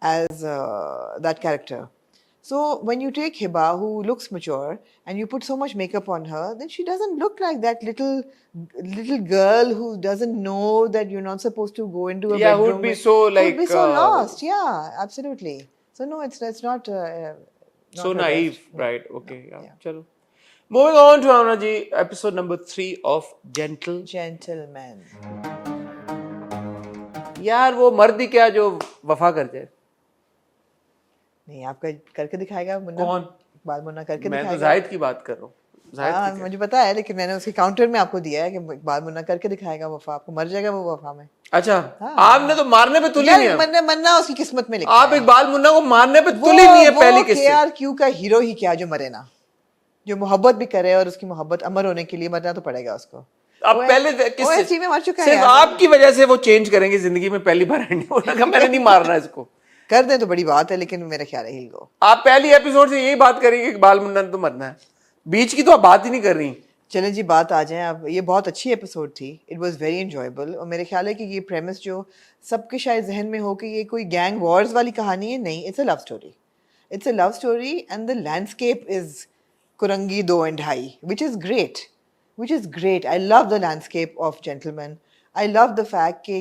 as that character. So when you take Hiba, who looks mature, and you put so much makeup on her, then she doesn't look like that little girl who doesn't know that you're not supposed to go into a bedroom. Who would be so like, would be so lost. Yeah, absolutely. So no, it's not so naive, right? Okay, yeah. Chalo. Moving on to Amna ji, episode number 3 of Gentleman. यार वो मर्द ही क्या जो वफा कर जाए। नहीं, आपका करके दिखाएगा मुन्ना। कौन? इकबाल मुन्ना करके मैं दिखाएगा। तो जाहिद की बात कर रहा हूँ। हाँ, मुझे पता है, लेकिन मैंने उसके काउंटर में आपको दिया है कि इकबाल मुन्ना करके दिखाएगा वफा, आपको मर जाएगा वो वफा में। अच्छा, हाँ। आपने तो मारने पे तुली नहीं है। मरना उसकी किस्मत में लिखा आप इकबाल मुन्ना को मारने पे तुली नहीं है पहली किस्से। KRQ का हीरो ही क्या जो मरे ना, जो मोहब्बत भी करे, और उसकी मोहब्बत अमर होने के लिए मरना तो पड़ेगा उसको। अब पहले OST में मर चुका है, सिर्फ आपकी वजह से वो चेंज करेंगे जिंदगी में, पहली बार मैंने नहीं मारना इसको। कर दें तो बड़ी बात है, लेकिन मेरा ख्याल है हिल गो। आप पहली एपिसोड से यही बात करेंगे कि इकबाल मुन्ना ने तो मरना है, बीच की तो आप बात ही नहीं कर रही। चलें जी, बात आ जाए अब। ये बहुत अच्छी एपिसोड थी, इट वाज वेरी एंजॉयबल, और मेरे ख्याल है कि ये प्रेमिस जो सबके शायद जहन में हो कि ये कोई गैंग वॉर्स वाली कहानी है, नहीं, it's a love story. It's a love story, and the landscape is Korangi 2 and 2.5, which is great. I love the landscape of Gentleman. I love the fact कि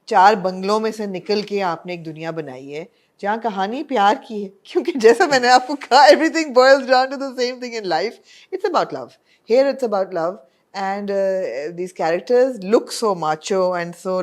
4 बंगलों में से निकल के आपने एक दुनिया बनाई है जहाँ कहानी प्यार की है, क्योंकि जैसा मैंने आपको कहा, everything boils down to the same thing in life. It's about love. Here it's about love, and these characters look so macho and so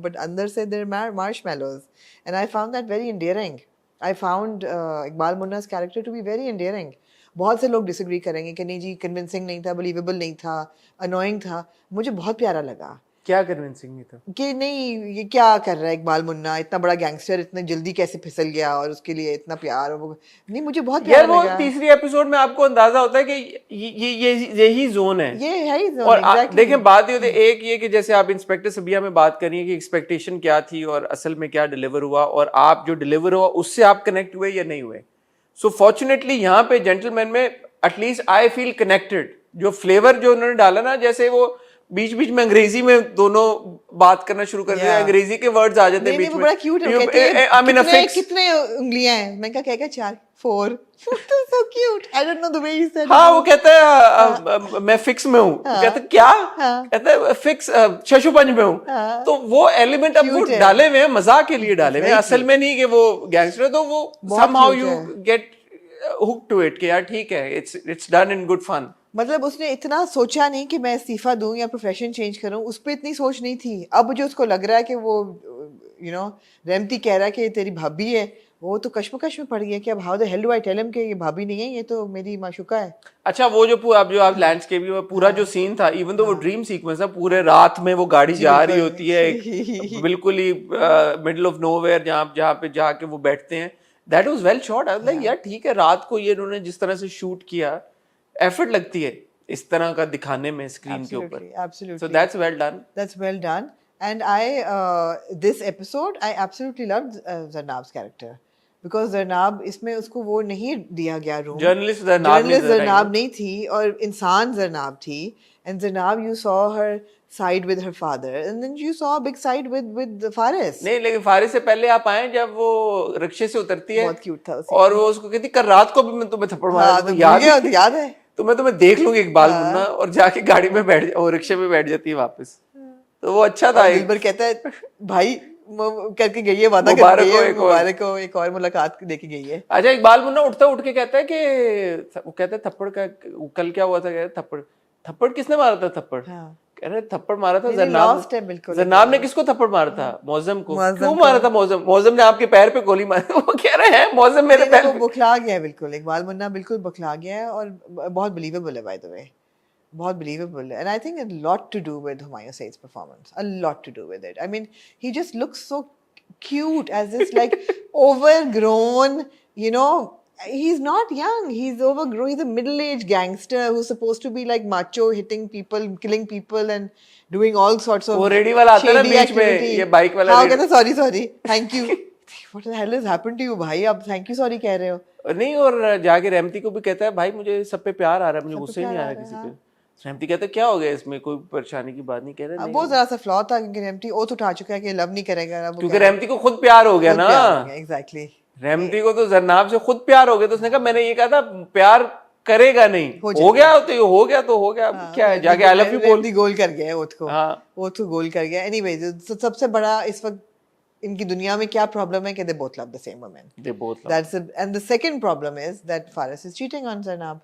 but अंदर से they're marshmallows, and I found that very endearing. I found Iqbal Munna's character to be very endearing. बहुत से लोग disagree करेंगे कि नहीं जी, convincing नहीं था, बिलीवेबल नहीं था, अनोइंग था। मुझे बहुत प्यारा लगा। क्या कन्विंसिंग नहीं था? कि नहीं, ये क्या कर रहा है इकबाल मुन्ना, इतना बड़ा गैंगस्टर इतने जल्दी कैसे फिसल गया, और उसके लिए इतना प्यार, और वो नहीं, मुझे बहुत प्यारा लगा। वो तीसरी एपिसोड में आपको अंदाजा होता है कि यही जोन है, ये है ही जोन। और देखें, बात ये होती है, एक ये कि जैसे आप इंस्पेक्टर सबिया में बात करिए कि एक्सपेक्टेशन क्या थी और असल में क्या डिलीवर हुआ, और आप जो डिलीवर हुआ उससे आप कनेक्ट हुए या नहीं हुए। सो फॉर्चुनेटली यहाँ पे जेंटलमैन में एटलीस्ट आई फील कनेक्टेड। जो फ्लेवर जो उन्होंने डाला ना, जैसे वो बीच बीच में अंग्रेजी में दोनों बात करना शुरू कर दिया, अंग्रेजी के वर्ड्स आ जाते हैं बीच में। बड़ा क्यूट है, कहते हैं कितने उंगलियां हैं, मैं क्या 4 4 so cute. I don't know the way he said. हाँ, वो कहता है मैं फिक्स में हूँ, कहता है क्या, कहता है फिक्स शशुपंज में हूँ। तो वो एलिमेंट अब वो डाले हुए हैं, मजाक के लिए डाले हुए हैं, असल में नहीं कि वो गैंगस्टर। तो वो somehow you get hooked to it कि यार ठीक है, it's done in good fun. मतलब उसने इतना सोचा नहीं कि मैं इस्तीफा दूं या प्रोफेशन चेंज करूं, उस पर इतनी सोच नहीं थी। अब जो उसको लग रहा है कि वो रेमती कह रहा है कि तेरी भाभी है, वो तो कश्मकश में पड़ गया कि अब how the hell do I tell him कि ये भाभी नहीं है, ये तो मेरी माशुका है। अच्छा, वो जो आप लैंडस्केप पूरा जो सीन था, इवन तो वो ड्रीम सीक्वेंस है, पूरे रात में वो गाड़ी जा रही होती है बिल्कुल ही मिडल ऑफ नोवेयर, जहाँ पे जाके वो बैठते हैं, that was well shot. I was like यार ठीक है, रात को ये इन्होंने जिस तरह से शूट किया, एफर्ट लगती है इस तरह का दिखाने में स्क्रीन के ऊपर। Absolutely. So that's well done. That's well done. And this episode, I absolutely loved Zarnab's character. Because Zarnab, इसमें उसको वो नहीं दिया गया रूम। जर्नलिस्ट Zarnab नहीं थी और इंसान Zarnab थी। And Zarnab, you saw her side with her father, and then you saw a big side with Faris. नहीं, लेकिन फारिस से पहले आप आए जब वो रिक्शे से उतरती है, बहुत क्यूट था उसकी। और वो उसको कहती कल रात को भी मैं तुम्हें थप्पड़ मारा, हाँ, तुम्हें याद है। तो मैं तुम्हें देख लूंगी इकबाल मुन्ना, और जाके गाड़ी में बैठ और रिक्शे में बैठ जाती है वापस। तो वो अच्छा था। दिलबर कहता है भाई करके गई है, वादा करके गई है, मुबारक को एक और मुलाकात देके गई है। अच्छा, इकबाल मुन्ना उठ के कहता है कि वो कहता है थप्पड़ का कल क्या हुआ था, कहता थप्पड़ किसने मारा था थप्पड़? हाँ। कह रहे थप्पड़ मारा था बिल्कुल जरनाब ने। किसको थप्पड़ मारा था? मौजम को। क्यों मारा था मौजम ने आपके पैर पे गोली मारी। वो कह रहे हैं मौजम मेरे पैर पे। बुखला गया है बिल्कुल, इकबाल मुन्ना बिल्कुल बुखला गया है, और बहुत बिलीवेबल है बाय द वे, बहुत बिलीवेबल है। And I think a lot to do with Humayun Said's performance, a lot to do with it. I mean, he just looks so cute as this like overgrown, you know, he's not young, he's overgrown, he's a middle-aged gangster who's supposed to be like macho, hitting people, killing people and doing all sorts of वो ready वाला आता है ना बीच में, ये bike वाला। हाँ, कहता sorry thank you. What the hell has happened to you भाई, आप थैंक यू सॉरी कह रहे हो? नहीं, और जाके रहमती को भी कहता है भाई मुझे सब पे प्यार आ रहा है, मुझे गुस्से नहीं आ रहा किसी पे। रहमती कहता है क्या हो गया इसमें, कोई परेशानी की बात नहीं। कह रहे बहुत जरा सा फ्लॉ था क्योंकि रहमती ओथ उठा चुका है कि लव नहीं करेगा, क्योंकि रहमती को खुद प्यार हो गया ना। एग्जैक्टली, रहमती को तो जरनाब से खुद प्यार हो गया, तो उसने कहा मैंने ये कहा था प्यार करेगा नहीं, हो गया तो ये हो गया तो हो गया। क्या है, जाके आई लव यू बोल। गोल कर गया ओथ को। हाँ, ओथ को गोल कर गया। एनीवेज, सबसे बड़ा इस वक्त इनकी दुनिया में क्या प्रॉब्लम है कि they both love the same woman. They both love. That's and the second problem is that Faris is cheating on जरनाब।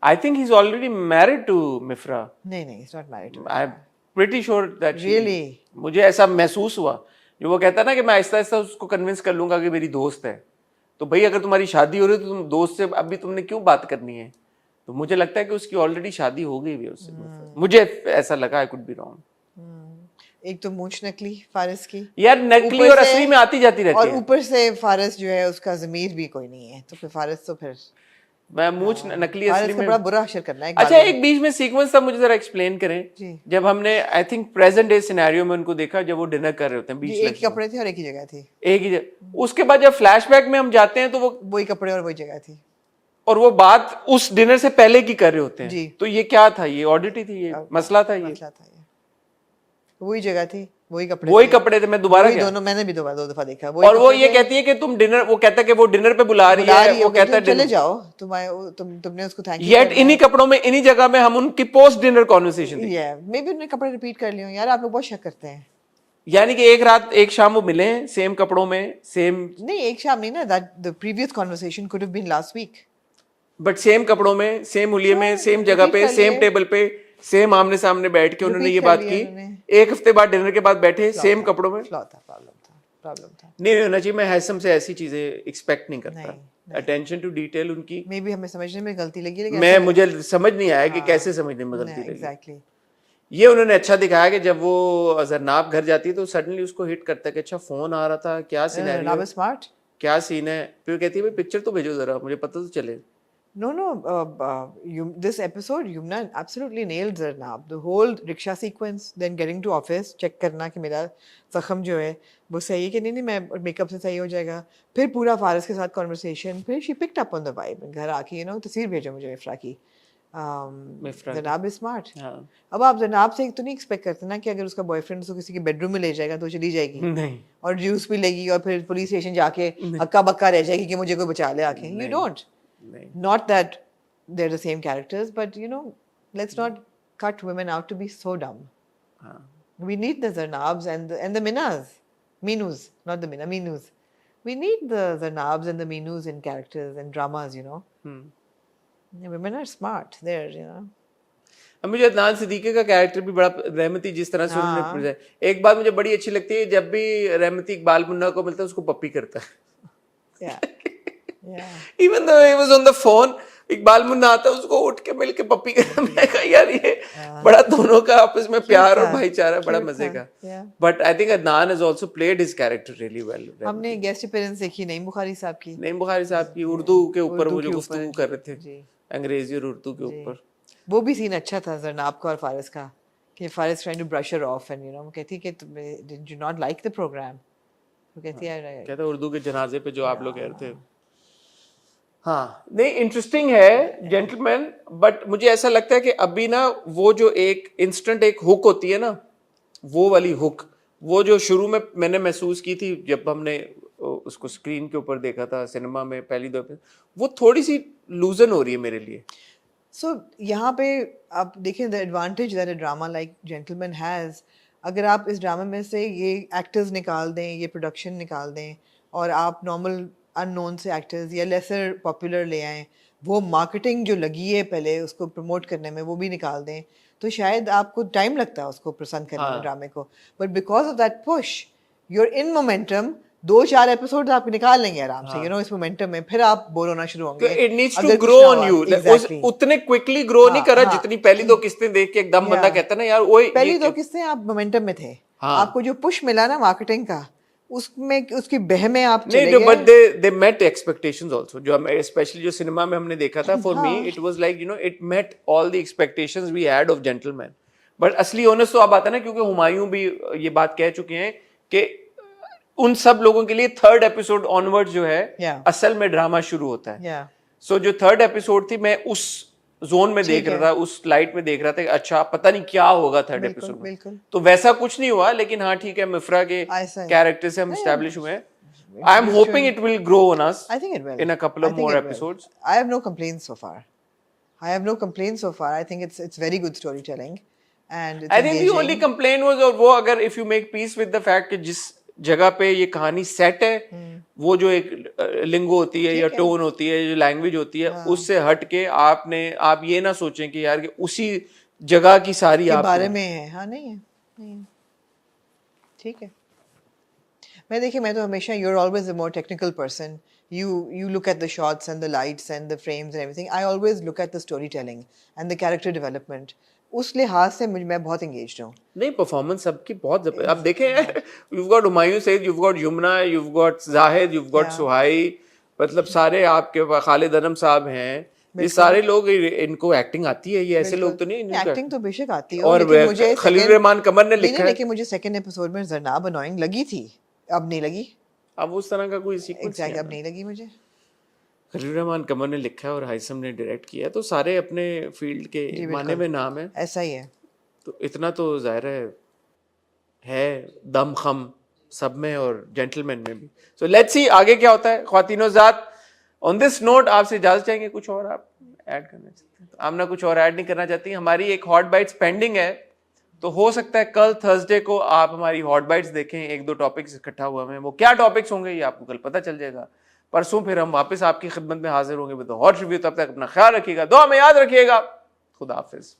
I think he's already married to Mifra. नहीं, he's not married to I'm pretty sure that really? मुझे ऐसा महसूस हुआ, जो वो कहता है ना कि मैं आहिस्ता आहिस्ता उसको कन्विंस कर लूंगा कि मेरी दोस्त है। तो भाई अगर तुम्हारी शादी हो रही है तो तुम दोस्त से अभी तुमने क्यों बात करनी है? तो मुझे लगता है कि उसकी ऑलरेडी शादी हो गई है उससे। मुझे ऐसा लगा, आई कुड बी रॉन्ग। एक तो मूंछ नकली फारिस की, यार नकली और असली में आती जाती रहती है, और ऊपर से फारिस जो है उसका ज़मीर भी कोई नहीं है, तो फिर फारिस तो फिर मैं मूंछ नकली असली में बड़ा बुरा अशर करना है। अच्छा, एक बीच में सीक्वेंस था, मुझे जरा एक्सप्लेन करें। जब हमने I think present day scenario में उनको देखा, जब वो डिनर कर रहे होते हैं, बीच एक ही कपड़े थे और एक ही जगह थी, एक ही जगह। उसके बाद जब फ्लैशबैक में हम जाते हैं तो वो वही कपड़े और वही जगह थी, और वो बात उस डिनर से पहले की कर रहे होते हैं जी। तो ये क्या था? ये ऑडिटी थी, ये मसला था, ये वही जगह थी, वही कपड़े थे। मैं दोबारा गया, दोनों मैंने भी दो दफा देखा। और वो ये कहती है कि तुम डिनर, वो कहता है कि वो डिनर पे बुला रही है, वो कहता है चले जाओ, तुमने उसको थैंक यू। येट इन्हीं कपड़ों में, इन्हीं जगह में हम उनकी पोस्ट डिनर कॉन्वर्सेशन थी। मे बी उन्होंने कपड़े रिपीट कर लिए यार, आप लोग बहुत शक करते हैं। यानी कि एक शाम वो मिले सेम कपड़ों में, सेम नहीं, एक शाम नहीं ना, that the previous conversation could have been last week, but same कपड़ों में, सेम हुलिये में, सेम जगह पे, सेम टेबल पे, सेम आमने सामने बैठ के उन्होंने ये बात की। एक हफ्ते बाद डिनर के बाद बैठे सेम कपड़ों में। प्रॉब्लम था। नहीं होना चाहिए। मैं हैसम से ऐसी चीजें एक्सपेक्ट नहीं करता। अटेंशन टू डिटेल उनकी मे बी हमें समझने में गलती लगी, लेकिन मुझे समझ नहीं आया कि कैसे समझने में गलती लगी। एग्जैक्टली। ये उन्होंने अच्छा दिखाया कि जब वो जरनाब घर जाती है तो सडनली उसको हिट करता है कि अच्छा फोन आ रहा था, क्या सिनेरियो है, स्मार्ट क्या सीन है। फिर कहती है भाई पिक्चर तो भेजो जरा, मुझे पता तो चले। No, this episode, Yumna absolutely nailed Zarnab. The whole rickshaw sequence, then getting to office, check करना कि मेरा जख्म जो है वो सही है कि नहीं, मैं मेकअप से सही हो जाएगा। फिर पूरा फारिस के साथ conversation, फिर she picked up on the vibe। घर आके तस्वीर भेजो मुझे मिफ्रा की। जरनाब is smart। अब आप जरनाब से तो नहीं एक्सपेक्ट करते ना कि अगर उसका बॉयफ्रेंड उसको किसी के बेडरूम में ले जाएगा तो चली जाएगी, नहीं, और जूस भी लेगी और फिर पुलिस स्टेशन जाके हक्का बक्का रह जाएगी कि मुझे कोई बचा ले आके। You don't। Not that they're the same characters, but let's not cut women out to be so dumb. We need the Zarnabs and the Minus, not the Minus. We need the Zarnabs and the Minus in characters and dramas, Women are smart. अब मुझे अदनान सिद्दीकी का character भी बड़ा, रहमती जिस तरह से उन्होंने, एक बात मुझे बड़ी अच्छी लगती है, जब भी रहमती इकबाल मुन्ना को मिलता है उसको पप्पी करता है। Yeah. Even though he was on the phone, Iqbal Munna आता है उसको उठ के मिल के पप्पी कर, मैं कहा यार ये बड़ा दोनों का आपस में प्यार और भाईचारा बड़ा मजे का. But I think Adnan has also played his character really well. हमने गेस्ट अपीयरेंस देखी नईम बुखारी साहब की. नईम बुखारी साहब की उर्दू के ऊपर वो जो गुफ्तगू कर रहे थे अंग्रेजी और उर्दू के ऊपर, वो भी सीन अच्छा था जरनाब का और फारिस का, कि Faris trying to brush her off and you know कहती कि did you not like the programme, वो कहती है कहते उर्दू के जनाजे पे जो आप लोग कह रहे थे. हाँ नहीं इंटरेस्टिंग है जेंटलमैन. बट मुझे ऐसा लगता है कि अभी ना वो जो एक इंस्टेंट एक हुक होती है ना, वो वाली हुक, वो जो शुरू में मैंने महसूस की थी जब हमने उसको स्क्रीन के ऊपर देखा था सिनेमा में पहली दफे, वो थोड़ी सी लूजन हो रही है मेरे लिए. सो यहाँ पे आप देखें the advantage that a drama like gentleman has, अगर आप इस ड्रामा में से ये एक्टर्स निकाल दें, ये प्रोडक्शन निकाल दें और आप नॉर्मल अननोन से एक्टर्स या लेसर पॉपुलर ले आएँ, वो मार्केटिंग जो लगी है पहले उसको प्रमोट करने में वो भी निकाल दें, तो शायद आपको टाइम लगता है उसको पसंद करने में ड्रामे को. But because of that push you're in momentum, 2-4 episode आप निकाल लेंगे आराम से, यू नो, इस मोमेंटम में फिर आप बोर होना शुरू होंगे. It needs to grow on you. उतने क्विकली ग्रो नहीं करा जितनी पहली दो किस्तें देख के एकदम बंदा कहता ना यार वही पहली दो किस्तें आप मोमेंटम में थे, आपको जो पुश मिला ना मार्केटिंग का, उसमें उसकी बह में आप चले गए. But they met expectations also. जो स्पेशली जो सिनेमा में हमने देखा था, for me it was like you know it met all the expectations we had of gentleman. But असली ऑनेस्ट तो आप आता है ना, क्योंकि हुमायूं भी ये बात कह चुके हैं कि उन सब लोगों के लिए थर्ड एपिसोड ऑनवर्ड जो है असल में ड्रामा शुरू होता है. सो जो थर्ड एपिसोड थी मैं उस जोन में देख रहा था, उस लाइट में देख रहा था कि अच्छा पता नहीं क्या होगा थर्ड एपिसोड में. तो वैसा कुछ नहीं हुआ, लेकिन हाँ ठीक है, मिफ्रा के कैरेक्टर से हम एस्टैब्लिश हुए हैं. I am hoping it will grow on us in a couple of more episodes. I have no complaints so far. I think it's very good story telling and I think the only complaint was, और वो अगर if you make peace with the fact कि जिस जगह पे ये कहानी set है, वो जो एक लिंगो होती है या टोन होती है, जो लैंग्वेज होती है, उससे हट के आप ये ना सोचें कि यार कि उसी जगह की सारी के बारे में है. हाँ नहीं है. ठीक है. मैं तो हमेशा, you're always a more technical person. You look at the shots and the lights and the frames and everything. I always look at the storytelling and the character development. उस लिहाज से मैं बहुत engaged हूँ. नहीं परफॉर्मेंस सबकी बहुत जबरदस्त. आप देखें यार, you've got Humayun Saeed, you've got Yamuna, you've got Zahid, you've got सुहाई, मतलब सारे आपके खालिद अनम साहब हैं. ये सारे लोग, इनको एक्टिंग आती है. ये ऐसे लोग तो नहीं, एक्टिंग तो बेशक आती है. और मुझे खलील रहमान कमर ने लिखा है, लेकिन मुझे सेकंड एपिसोड में जरनाब अनोइंग लगी थी, अब नहीं लगी. अब उस तरह का कोई सीक्वेंस अब नहीं लगी मुझे. खलील रहमान कमर ने लिखा है और हाइसम ने डायरेक्ट किया, तो सारे अपने फील्ड के माने में नाम है. ऐसा ही है. तो इतना तो जाहिर है दम खम सब में और जेंटलमैन में भी. सो लेट्स सी आगे क्या होता है. ख्वातीनो ज़ात, ऑन दिस नोट आपसे इजाजत चाहेंगे. कुछ और आप ऐड करना चाहते हैं? तो आमना कुछ और ऐड नहीं करना चाहती. हमारी एक हॉट बाइट्स पेंडिंग है, तो हो सकता है कल थर्सडे को आप हमारी हॉट बाइट्स देखें. 1-2 टॉपिक्स इकट्ठा हुआ है, वो क्या टॉपिक्स होंगे ये आपको कल पता चल जाएगा. परसों फिर हम वापस आपकी खिदमत में हाजिर होंगे विद हॉट रिव्यू. तब तक अपना ख्याल रखिएगा, दुआ में याद रखिएगा. खुदा हाफिज.